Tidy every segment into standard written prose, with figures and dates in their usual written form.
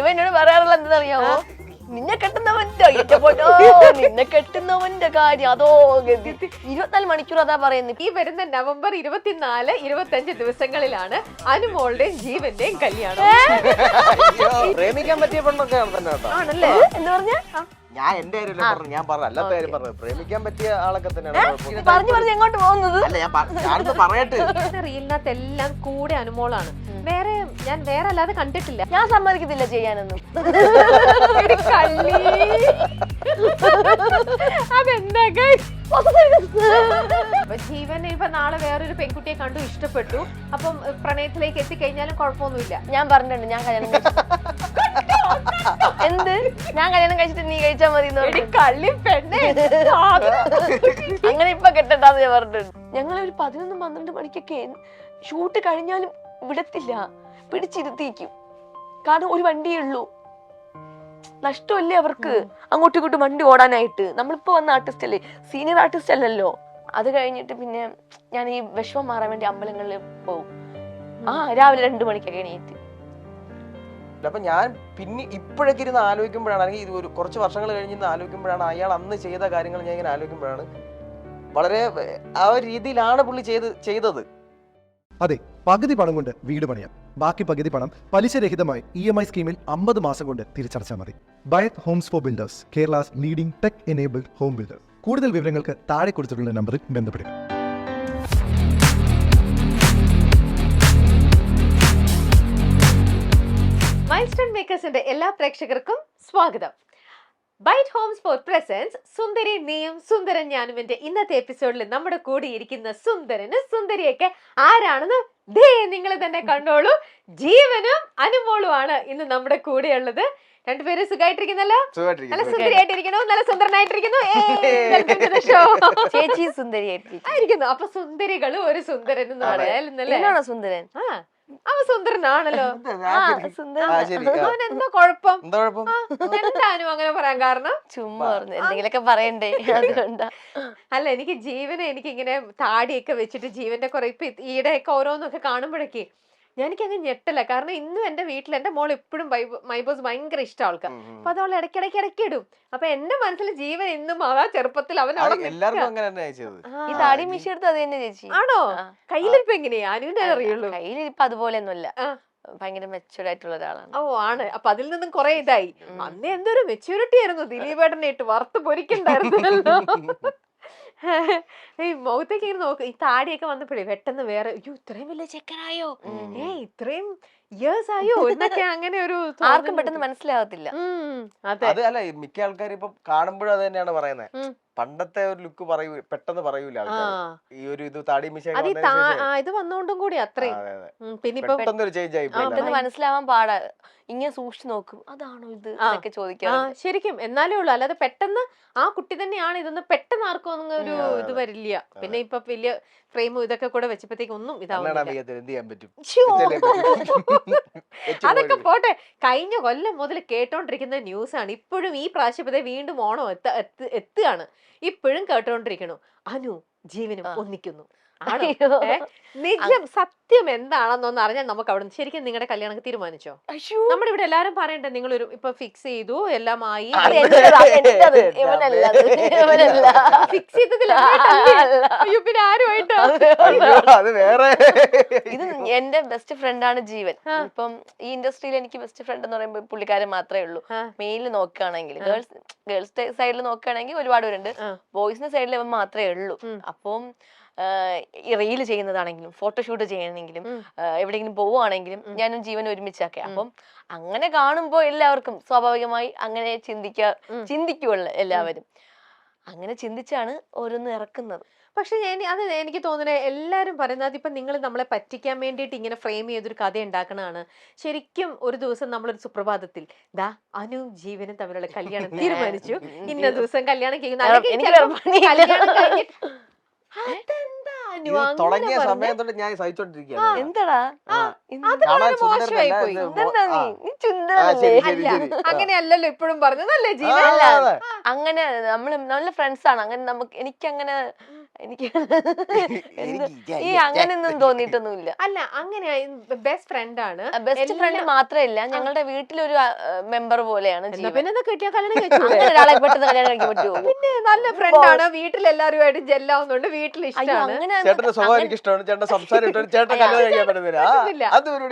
ഇവ എന്നോട് പറയാറുള്ള എന്താണെന്നറിയാമോ, നിന്നെ കെട്ടുന്നവന്റെ നിന്നെ കെട്ടുന്നവന്റെ കാര്യം അതോ 24 മണിക്കൂർ അതാ പറയുന്നത്. ഈ വരുന്ന നവംബർ 24, 25 ദിവസങ്ങളിലാണ് അനുമോളുടെയും ജീവന്റെയും കല്യാണം. പ്രേമിക്കാൻ പറ്റിയ പെണ്ണൊക്കെ തന്നെ കേട്ടോ. ആണല്ലേ? എന്താ പറഞ്ഞ? ഞാൻ എന്റെ കാര്യം പറഞ്ഞു, ഞാൻ പറഞ്ഞു അല്ലാത്ത കാര്യം പറഞ്ഞു. പ്രേമിക്കാൻ പറ്റിയ ആളൊക്കെ തന്നെയാണ്. പറഞ്ഞു പറഞ്ഞു എങ്ങോട്ട് പോകുന്നത്? അല്ല ഞാനൊന്ന് പറയട്ടെ. റീലിനകത്ത് എല്ലാം കൂടെ അനുമോളാണ്. ഞാൻ വേറെ അല്ലാതെ കണ്ടിട്ടില്ല. ഞാൻ സമ്മതിക്കത്തില്ല ചെയ്യാനൊന്നും. അതെന്താ ജീവൻ ഇപ്പൊ നാളെ വേറൊരു പെൺകുട്ടിയെ കണ്ടു, ഇഷ്ടപ്പെട്ടു, അപ്പം പ്രണയത്തിലേക്ക് എത്തിക്കഴിഞ്ഞാലും കുഴപ്പമൊന്നുമില്ല. ഞാൻ പറഞ്ഞിട്ടുണ്ട് ഞാൻ കല്യാണം എന്ത് ഞാൻ കല്യാണം കഴിച്ചിട്ട് നീ കഴിച്ചാ മതി. കള്ളി പെണ്ണേ, അങ്ങനെ ഇപ്പൊ കെട്ടണ്ടാന്ന് ഞാൻ പറഞ്ഞിട്ടുണ്ട്. ഞങ്ങളൊരു 11-12 മണിക്കൊക്കെ ഷൂട്ട് കഴിഞ്ഞാലും വിടത്തില്ല, പിടിച്ചിരുത്തിക്കും. കാരണം ഒരു വണ്ടിയേ ഉള്ളൂ, നഷ്ടമല്ലേ അവർക്ക് അങ്ങോട്ടും ഇങ്ങോട്ടും വണ്ടി ഓടാനായിട്ട്. നമ്മളിപ്പോ വന്ന ആർട്ടിസ്റ്റ് അല്ലേ, സീനിയർ ആർട്ടിസ്റ്റ് അല്ലല്ലോ. അത് കഴിഞ്ഞിട്ട് പിന്നെ ഞാൻ ഈ വിഷമം മാറാൻ വേണ്ടി അമ്പലങ്ങളിൽ പോകും. രാവിലെ 2 മണിക്കൊക്കെ എണീറ്റ്. അപ്പൊ ഞാൻ പിന്നെ ഇപ്പോഴൊക്കെ ഇരുന്ന് ആലോചിക്കുമ്പോഴാണ്, അല്ലെങ്കിൽ ഇത് ഒരു കുറച്ച് വർഷങ്ങൾ കഴിഞ്ഞ് ആലോചിക്കുമ്പോഴാണ് അയാൾ അന്ന് ചെയ്ത കാര്യങ്ങൾ ഞാൻ ഇങ്ങനെ ആലോചിക്കുമ്പോഴാണ് വളരെ ആ ഒരു രീതിയിലാണ് പുള്ളി ചെയ്തത്. അതെ, പകുതി പണം കൊണ്ട് വീട് പണിയാം, ബാക്കി പകുതി പണം പലിശരഹിതമായി EMI സ്കീമിൽ 50 മാസം കൊണ്ട് തിരിച്ചടച്ചാൽ മതി. Bayath homes for builders, Kerala's leading tech enabled home builder. കൂടുതൽ വിവരങ്ങൾക്ക് താഴെ കൊടുത്തിട്ടുള്ള നമ്പറിൽ ബന്ധപ്പെടുക. മൈൽസ്റ്റോൺ മേക്കേഴ്സിന്റെ എല്ലാ പ്രേക്ഷകർക്കും സ്വാഗതം. ബൈറ്റ് ഹോംസ് ഫോർ പ്രസൻസ് സുന്ദരി നീയും സുന്ദരൻ ഞാനുവിന്റെ ഇന്നത്തെ എപ്പിസോഡിൽ നമ്മുടെ കൂടെ ഇരിക്കുന്ന സുന്ദരന് സുന്ദരിയൊക്കെ ആരാണെന്ന് നിങ്ങൾ തന്നെ കണ്ടോളൂ. ജീവനും അനുമോളും ആണ് ഇന്ന് നമ്മുടെ കൂടെ ഉള്ളത്. രണ്ടുപേരും സുഖമായിട്ടിരിക്കുന്നല്ലോ? നല്ല സുന്ദരിയായിട്ടിരിക്കണോ? നല്ല സുന്ദരനായിട്ടിരിക്കുന്നു. ചേച്ചി സുന്ദരിയായിട്ടിരിക്കുന്നു. അപ്പൊ സുന്ദരികളും ഒരു സുന്ദരൻ എന്ന് പറയാനല്ലേ? സുന്ദരൻ അവ സുന്ദരനാണല്ലോ. സുന്ദരൻ എന്താ കുഴപ്പം? എന്താനും അങ്ങനെ പറയാൻ കാരണം? ചുമ്മാ പറഞ്ഞു എന്തെങ്കിലുമൊക്കെ പറയണ്ടേ, അതുകൊണ്ടാ. അല്ല, എനിക്ക് ജീവനെ എനിക്കിങ്ങനെ താടിയൊക്കെ വെച്ചിട്ട് ജീവന്റെ കുറെ ഇപ്പൊ ഈടെയൊക്കെ ഓരോന്നൊക്കെ കാണുമ്പോഴേക്ക് എനിക്കങ്ങ് ഞെട്ടല. കാരണം ഇന്നും എന്റെ വീട്ടിൽ എന്റെ മോൾ എപ്പോഴും മൈബോസ് ഭയങ്കര ഇഷ്ടം ആൾക്ക്. അപ്പൊ അത് അവൾ ഇടയ്ക്കിടയ്ക്ക് ഇടും. അപ്പൊ എന്റെ മനസ്സിൽ ജീവൻ ഇന്നും ആ ചെറുപ്പത്തിൽ അവൻ ഈ താടി മിഷി എടുത്ത് അത് തന്നെ ചേച്ചി. ആണോ? കയ്യിലിരിപ്പ് എങ്ങനെയാ? അനുവിന്റെ അറിയുള്ളൂ. കയ്യിലിരിപ്പ് അതുപോലെയൊന്നുമല്ല, ഭയങ്കര മെച്ചൂർഡ് ആയിട്ടുള്ള ഒരാളാണ്. ഓ ആണ്. അപ്പൊ അതിൽ നിന്നും കുറെ ഇതായി. അന്ന് എന്തൊരു മെച്യൂരിറ്റി ആയിരുന്നു. ദിലീപേട്ടനെ ഇട്ട് വറുത്ത് പൊരിക്കണ്ടായിരുന്നല്ലോ. ഈ മുഖത്തേക്ക് ഇങ്ങനെ നോക്ക്. ഈ താടിയൊക്കെ വന്നപ്പോഴേ പെട്ടെന്ന് വേറെ ഇത്രയും വലിയ ചെക്കനായോ, ഇത്രയും ഇയേഴ്സ് ആയോ എന്നൊക്കെ അങ്ങനെ ഒരു ആർക്കും പെട്ടെന്ന് മനസ്സിലാവത്തില്ല. അത് അല്ല, മിക്ക ആൾക്കാരും ഇപ്പൊ കാണുമ്പോഴും അത് തന്നെയാണ് പറയുന്നത്. പണ്ടത്തെ ഒരു ലുക്ക് പെട്ടെന്ന് പറയൂല ഈ ഒരു ഇത് താടി മിശ ഇത് വന്നോണ്ടും കൂടി അത്രയും. പിന്നെ പെട്ടെന്നൊരു ചേഞ്ച് ആയി പെട്ടെന്ന് മനസ്സിലാവാൻ പാടാ. ഇങ്ങനെ സൂക്ഷിച്ചു നോക്കും, അതാണോ ഇത് എന്നൊക്കെ ചോദിക്കാം. ശരിക്കും എന്നാലേ ഉള്ളു. അല്ലാതെ പെട്ടെന്ന് ആ കുട്ടി തന്നെയാണ് ഇതൊന്നും പെട്ടെന്ന് ആർക്കും ഒന്നും ഒരു ഇത് വരില്ല. പിന്നെ ഇപ്പൊ വലിയ ഫ്രെയിമും ഇതൊക്കെ കൂടെ വെച്ചപ്പോഴത്തേക്ക് ഒന്നും അതൊക്കെ പോട്ടെ. കഴിഞ്ഞ കൊല്ലം മുതൽ കേട്ടോണ്ടിരിക്കുന്ന ന്യൂസ് ആണ്. ഇപ്പോഴും ഈ പ്രാവശ്യത്തെ വീണ്ടും ഓണം എത്തുകയാണ്. ഇപ്പോഴും കേട്ടോണ്ടിരിക്കണു അനു ജീവനും ഒന്നിക്കുന്നു. നിജം സത്യം എന്താണെന്നൊന്ന് അറിഞ്ഞാൽ നമുക്ക് അവിടെ ശരിക്കും നിങ്ങളുടെ കല്യാണം തീരുമാനിച്ചോ? നമ്മുടെ ഇവിടെ എല്ലാരും പറയണ്ടേ നിങ്ങൾ ഒരു ഇപ്പൊ ഫിക്സ് ചെയ്തു എല്ലാമായി. ഫിക്സ് ചെയ്തതില്ല പിന്നെ ആരുമായിട്ടോ? ഇത് എന്റെ ബെസ്റ്റ് ഫ്രണ്ടാണ് ജീവൻ. ഇപ്പം ഈ ഇൻഡസ്ട്രിയിൽ എനിക്ക് ബെസ്റ്റ് ഫ്രണ്ട് എന്ന് പറയുമ്പോൾ പുള്ളിക്കാരൻ മാത്രമേ ഉള്ളൂ. മെയിലിൽ നോക്കുകയാണെങ്കിൽ ഗേൾസ് സൈഡിൽ നോക്കുകയാണെങ്കിൽ ഒരുപാട് പേരുണ്ട്. ബോയ്സിന്റെ സൈഡിൽ ഇവൻ മാത്രമേ ഉള്ളൂ. അപ്പം റീല് ചെയ്യുന്നതാണെങ്കിലും ഫോട്ടോഷൂട്ട് ചെയ്യണമെങ്കിലും എവിടെയെങ്കിലും പോവുകയാണെങ്കിലും ഞാനും ജീവനും ഒരുമിച്ചൊക്കെ. അപ്പം അങ്ങനെ കാണുമ്പോ എല്ലാവർക്കും സ്വാഭാവികമായി അങ്ങനെ ചിന്തിക്കുള്ളൂ എല്ലാവരും. അങ്ങനെ ചിന്തിച്ചാണ് ഓരോന്ന് ഇറക്കുന്നത്. പക്ഷെ അത് എനിക്ക് തോന്നുന്നത് എല്ലാരും പറയുന്നത് ഇപ്പൊ നിങ്ങൾ നമ്മളെ പറ്റിക്കാൻ വേണ്ടിയിട്ട് ഇങ്ങനെ ഫ്രെയിം ചെയ്തൊരു കഥ ഉണ്ടാക്കണതാണ്. ശരിക്കും ഒരു ദിവസം നമ്മളൊരു സുപ്രഭാതത്തിൽ അനു ജീവനും തമ്മിലുള്ള കല്യാണം തീരുമാനിച്ചു, ഇന്ന ദിവസം കല്യാണം തുടങ്ങിയ സമയം തൊട്ട് ഞാൻ സഹിച്ചോണ്ടിരിക്കുകയാണ്. അങ്ങനെയല്ലല്ലോ ഇപ്പോഴും പറഞ്ഞതല്ലേ ജീവൻ? അങ്ങനെ നമ്മള് നല്ല ഫ്രണ്ട്സ് ആണ്. അങ്ങനെ എനിക്കങ്ങനെ എനിക്ക് ഈ അങ്ങനെയൊന്നും തോന്നിയിട്ടൊന്നുമില്ല. അല്ല അങ്ങനെ ബെസ്റ്റ് ഫ്രണ്ട് ആണ്. ബെസ്റ്റ് ഫ്രണ്ട് മാത്രമല്ല, ഞങ്ങളുടെ വീട്ടിലൊരു മെമ്പർ പോലെയാണ് ജീവൻ. പിന്നെ കിട്ടിയ കല്യാണം കഴിച്ചു. അങ്ങനെ ഒരാളെ പെട്ടെന്ന് കല്യാണം കഴിക്കാൻ പറ്റുമോ? പിന്നെ നല്ല ഫ്രണ്ട് ആണ്, വീട്ടിലെല്ലാവരുമായിട്ട് ജെല്ലാവുന്നുണ്ട്, വീട്ടിൽ അയ്യോ ഇഷ്ടമാണ്. അങ്ങനെ ചേട്ടന്റെ സ്വഭാവം എനിക്ക് ഇഷ്ടമാണ്, ചേട്ടന്റെ സംസാരം ഇഷ്ടമാണ്, ചേട്ടൻ കല്യാണം കഴിക്കാൻ പറ്റുന്നില്ല.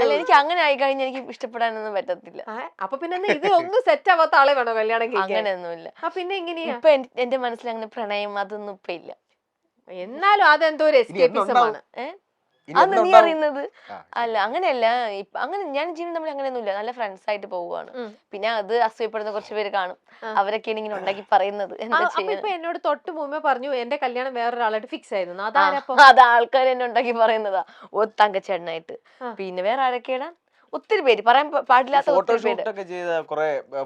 അല്ല, എനിക്ക് അങ്ങനെ ആയി കഴിഞ്ഞാൽ എനിക്ക് ഇഷ്ടപ്പെടാനൊന്നും പറ്റത്തില്ല. അപ്പൊ പിന്നെ ഇത് ഒന്നും സെറ്റ് ആവാത്ത ആളെ വേണോ കല്യാണം കഴിക്കാൻ? അങ്ങനെയൊന്നുമില്ല. പിന്നെ എങ്ങനെയാ? ഇപ്പൊ എന്റെ മനസ്സിൽ അങ്ങനെ പ്രണയം അതൊന്നും ഇപ്പൊ ഇല്ല. എന്നാലും അതെന്തോ ഒരു എസ്കേപ്പിസം ആണ്. അത് നീ അറിയുന്നത് അല്ല, അങ്ങനെയല്ല. അങ്ങനെ ഞാൻ ജീവൻ തമ്മിൽ അങ്ങനെയൊന്നുമില്ല, നല്ല ഫ്രണ്ട്സ് ആയിട്ട് പോവുകയാണ്. പിന്നെ അത് അസൂയപ്പെടുന്ന കുറച്ച് പേര് കാണും, അവരൊക്കെയാണ് ഇങ്ങനെ ഉണ്ടാക്കി പറയുന്നത്. ഇപ്പൊ എന്നോട് തൊട്ട് മുമ്പേ പറഞ്ഞു എന്റെ കല്യാണം വേറൊരാളായിട്ട് ഫിക്സ് ആയിരുന്നു. അത് ആൾക്കാർ എന്നെ ഉണ്ടാക്കി പറയുന്നതാ, തങ്കച്ചേട്ടനായിട്ട്. പിന്നെ വേറെ ആരൊക്കെയാണ്, ഒത്തിരി പേര്, പറയാൻ പാടില്ലാത്ത ഒത്തിരി പേര്.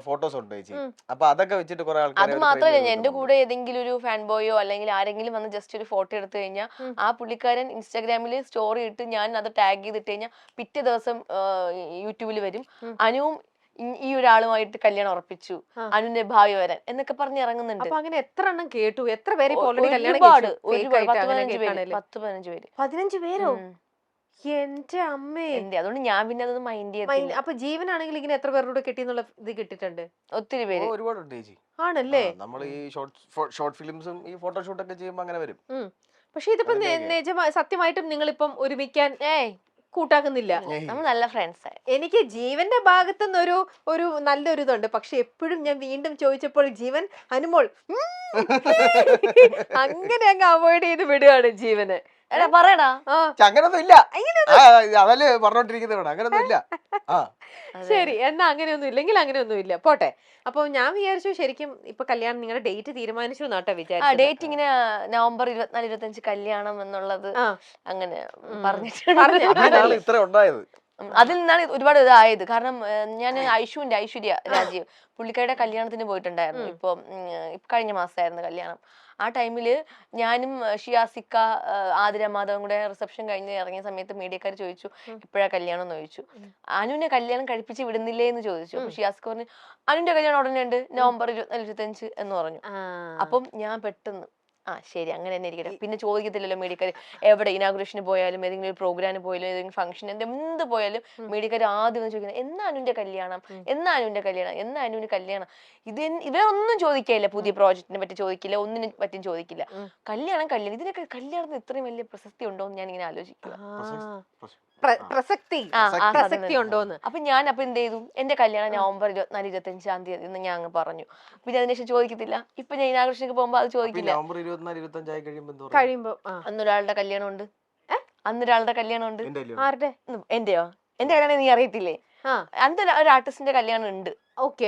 ഫോട്ടോസ് ഉണ്ട് ചേച്ചി, അപ്പൊ അതൊക്കെ വെച്ചിട്ട് കുറെ ആൾക്കാർ. അത് മാത്രമല്ല, എന്റെ കൂടെ ഏതെങ്കിലും ഒരു ഫാൻ ബോയോ അല്ലെങ്കിൽ ആരെങ്കിലും വന്ന് ജസ്റ്റ് ഒരു ഫോട്ടോ എടുത്തു കഴിഞ്ഞാൽ ആ പുള്ളിക്കാരൻ ഇൻസ്റ്റാഗ്രാമിൽ സ്റ്റോറി ഇട്ട് ഞാൻ അത് ടാഗ് ചെയ്തിട്ട് കഴിഞ്ഞാൽ പിറ്റേ ദിവസം യൂട്യൂബിൽ വരും, അനുവും ഈ ഒരാളുമായിട്ട് കല്യാണം ഉറപ്പിച്ചു, അനുവിന്റെ ഭാവി വരാൻ എന്നൊക്കെ പറഞ്ഞ് ഇറങ്ങുന്നുണ്ട്. അങ്ങനെ എത്ര എണ്ണം കേട്ടു? എത്ര പേര് ഒരുപാട് 10-15 പേര്. 15 പേരോ? എന്റെ അമ്മേ. അതുകൊണ്ട് ഞാൻ പിന്നെ അതൊന്നും മൈൻഡ് ചെയ്തില്ല. അപ്പൊ ജീവനാണെങ്കിൽ ഇങ്ങനെ എത്ര പേരോട് കിട്ടിയെന്നുള്ള ഇത് കിട്ടിയിട്ടുണ്ട്? ഒത്തിരി പേര്, ഒരുപാടുണ്ട് ചേച്ചി. ആണല്ലേ? നമ്മൾ ഈ ഷോർട്ട് ഫിലിംസും ഈ ഫോട്ടോഷൂട്ട് ഒക്കെ ചെയ്യുമ്പോ അങ്ങനെ വരും. പക്ഷെ ഇതിപ്പോ സത്യമായിട്ടും നിങ്ങളിപ്പം ഒരുമിക്കാൻ കൂട്ടാക്കുന്നില്ല. നമ്മൾ നല്ല ഫ്രണ്ട്സ്. എനിക്ക് ജീവന്റെ ഭാഗത്തുനിന്ന് ഒരു നല്ലൊരു ഇതുണ്ട്. പക്ഷെ എപ്പോഴും ഞാൻ വീണ്ടും ചോദിച്ചപ്പോൾ ജീവൻ അനുമോൾ അങ്ങനെ അങ്ങ് അവോയ്ഡ് ചെയ്ത് വിടുകയാണ് ജീവന്. പറയടാ, അങ്ങനൊന്നും ഇല്ല, അതല്ലേ പറഞ്ഞോണ്ടിരിക്കുന്നത്, അങ്ങനൊന്നും ഇല്ല. ശരി, എന്നാ അങ്ങനെയൊന്നും ഇല്ലെങ്കിൽ അങ്ങനെയൊന്നും ഇല്ല, പോട്ടെ. അപ്പൊ ഞാൻ വിചാരിച്ചു ശരിക്കും ഇപ്പൊ കല്യാണം നിങ്ങളുടെ ഡേറ്റ് തീരുമാനിച്ചു എന്നാട്ടോ വിചാരിച്ചു. ഡേറ്റ് ഇങ്ങനെ നവംബർ 24-25 കല്യാണം എന്നുള്ളത് അങ്ങനെ പറഞ്ഞിട്ടുണ്ട്. ഇത്ര ഉണ്ടായത് അതിൽ നിന്നാണ് ഒരുപാട് ഇതായത്. കാരണം ഞാൻ ഐശ്വര്യ രാജീവ് പുള്ളിക്കാരുടെ കല്യാണത്തിന് പോയിട്ടുണ്ടായിരുന്നു. ഇപ്പൊ കഴിഞ്ഞ മാസമായിരുന്നു കല്യാണം. ആ ടൈമില് ഞാനും ഷിയാസിക്ക, ആതിര മാധവൻ കൂടെ റിസപ്ഷൻ കഴിഞ്ഞ് ഇറങ്ങിയ സമയത്ത് മീഡിയക്കാർ ചോദിച്ചു എപ്പോഴാ കല്യാണം എന്ന് ചോദിച്ചു. അനുവിനെ കല്യാണം കഴിപ്പിച്ച് വിടുന്നില്ലേ എന്ന് ചോദിച്ചു. അപ്പൊ ഷിയാസിക്ക പറഞ്ഞു അനുവിന്റെ കല്യാണം ഉടനെ ഉണ്ട്, നവംബർ 24-25 എന്ന് പറഞ്ഞു. അപ്പം ഞാൻ പെട്ടെന്ന് ശരി അങ്ങനെ തന്നെ ഇരിക്കട്ടെ. പിന്നെ ചോദിക്കത്തില്ലല്ലോ മീഡിയക്കാർ, എവിടെ ഇനാഗുറേഷന് പോയാലും ഏതെങ്കിലും ഒരു പ്രോഗ്രാമിന് പോയാലും ഏതെങ്കിലും ഫംഗ്ഷൻ എന്ത് പോയാലും മീഡിയക്കാർ ആദ്യം ചോദിക്കുന്നത് എന്നാ അനുവിന്റെ കല്യാണം, എന്നാ അനുവിന് കല്യാണം. ഇവരൊന്നും ചോദിക്കില്ല, പുതിയ പ്രോജക്റ്റിനെ പറ്റി ചോദിക്കില്ല, ഒന്നിനെ പറ്റിയും ചോദിക്കില്ല. കല്യാണം ഇതിനൊക്കെ കല്യാണത്തിന് ഇത്രയും വലിയ പ്രസക്തി ഉണ്ടോ എന്ന് ഞാൻ ഇങ്ങനെ ആലോചിക്കുക. പ്രസക്തി ഉണ്ടോന്ന്. അപ്പൊ ഞാൻ എന്ത് ചെയ്തു, എന്റെ കല്യാണം നവംബർ 24-25 എന്ന് ഞാൻ അങ്ങ് പറഞ്ഞു. പിന്നെ അതിനുശേഷം ചോദിക്കത്തില്ല. ഇപ്പൊ ഞാൻ ഇനാഗുറേഷനൊക്കെ പോകുമ്പോ അത് ചോദിക്കില്ല. കഴിയുമ്പോ അന്നൊരാളുടെ കല്യാണം ഉണ്ട്. ആരുടെ? എന്റെയോ? എന്റെ കല്യാണം നീ അറിയത്തില്ലേ? അന്ന് ഒരു ആർട്ടിസ്റ്റിന്റെ കല്യാണം ഉണ്ട്.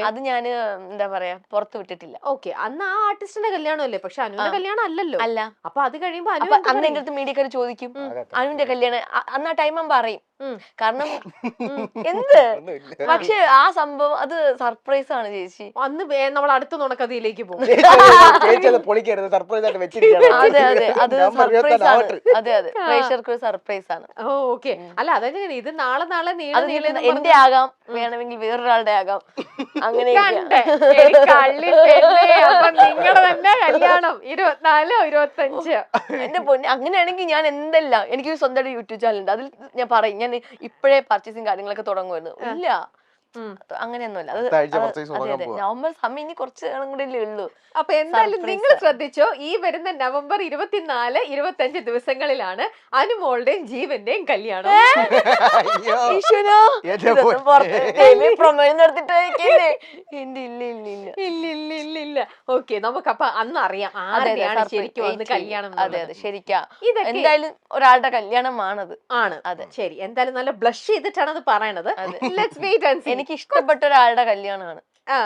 അത് ഞാൻ എന്താ പറയാ പുറത്തു വിട്ടിട്ടില്ല. അന്ന് ആ ആർട്ടിസ്റ്റിന്റെ കല്യാണമല്ലേ, പക്ഷെ അനുവിന്റെ കല്യാണം അല്ലല്ലോ. അല്ല. അപ്പൊ അത് കഴിയുമ്പോ അന്ന് എന്റെ അടുത്ത് മീഡിയക്കാർ ചോദിക്കും അനുവിന്റെ കല്യാണം, അന്ന് ആ ടൈം പറയും. കാരണം എന്ത്, പക്ഷെ ആ സംഭവം അത് സർപ്രൈസ് ആണ് ചേച്ചി. അന്ന് നമ്മൾ അടുത്ത നുണക്കഥയിലേക്ക് പോകും. അതെ, അത് സർപ്രൈസ് ആണ്. അതെ, പ്രേക്ഷകർക്ക് സർപ്രൈസ് ആണ്. അല്ല അതെങ്ങനെ ഇത് നാളെ എന്റെ ആകാം, വേണമെങ്കിൽ വേറൊരാളുടെ ആകാം. അങ്ങനെ നിങ്ങളുടെ തന്നെ കല്യാണം 24-25. എന്റെ പൊന്നെ, അങ്ങനെയാണെങ്കിൽ ഞാൻ എന്തെല്ലാം, എനിക്ക് സ്വന്തമായിട്ട് യൂട്യൂബ് ചാനൽ ഉണ്ട്, അതിൽ ഞാൻ പറയും ഞാൻ ഇപ്പോഴേ പർച്ചേസിങ് കാര്യങ്ങളൊക്കെ തുടങ്ങുമായിരുന്നു. ഇല്ല, അങ്ങനെയൊന്നുമല്ല. നവംബർ സമയം ഇനി കുറച്ച് കൂടെ ഉള്ളൂ. അപ്പൊ എന്തായാലും നിങ്ങൾ ശ്രദ്ധിച്ചോ, ഈ വരുന്ന നവംബർ 24-25 ദിവസങ്ങളിലാണ് അനുമോളുടെയും ജീവന്റെയും കല്യാണം. നമുക്കപ്പൊ അന്ന് അറിയാം ആരെയാണ് ശരിക്കും വന്ന് കല്യാണം. അതെ, ശരിക്കാ, എന്തായാലും ഒരാളുടെ കല്യാണമാണത്. അതെ, ശരി. എന്തായാലും നല്ല ബ്ലഷ് ചെയ്തിട്ടാണ് അത് പറയണത്. എനിക്ക് ഇഷ്ടപ്പെട്ട ഒരാളുടെ കല്യാണമാണ്.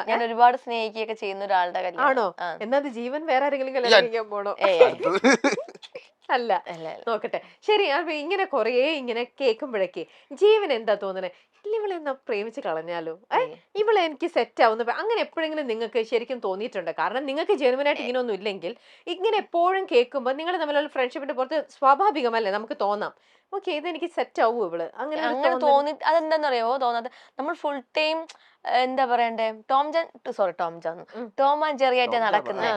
ഞാൻ ഒരുപാട് സ്നേഹിക്കുകയൊക്കെ ചെയ്യുന്ന ഒരാളുടെ കല്യാണം. ആണോ? എന്നാ ജീവൻ വേറെ ആരെങ്കിലും കല്യാണം കഴിക്കാൻ പോണോ? അല്ല, നോക്കട്ടെ. ശരി, അപ്പൊ ഇങ്ങനെ കൊറേ ഇങ്ങനെ കേൾക്കുമ്പോഴേക്ക് ജീവൻ എന്താ തോന്നണേ, ഇവളെ എന്നാ പ്രേമിച്ച് കളഞ്ഞാലോ, ഇവളെ എനിക്ക് സെറ്റ് ആവുന്ന അങ്ങനെ എപ്പോഴെങ്കിലും നിങ്ങൾക്ക് ശരിക്കും തോന്നിയിട്ടുണ്ട്? കാരണം നിങ്ങൾക്ക് ജെനുവനായിട്ട് ഇങ്ങനെ ഒന്നും ഇല്ലെങ്കിൽ ഇങ്ങനെ എപ്പോഴും കേൾക്കുമ്പോൾ നിങ്ങൾ തമ്മിലുള്ള ഫ്രണ്ട്ഷിപ്പിന്റെ പുറത്ത് സ്വാഭാവികമല്ലേ നമുക്ക് തോന്നാം. ഓക്കെ ഇതെനിക്ക് സെറ്റ് ആവൂ ഇവള് അങ്ങനെ ഒരു അങ്ങനെ തോന്നൽ. തോന്നി അതെന്താന്നറിയോ തോന്നാതെ നമ്മൾ ഫുൾ ടൈം എന്താ പറയണ്ടേ ടോം ആൻഡ് ജെറി ആയിട്ട് നടക്കുന്നത്.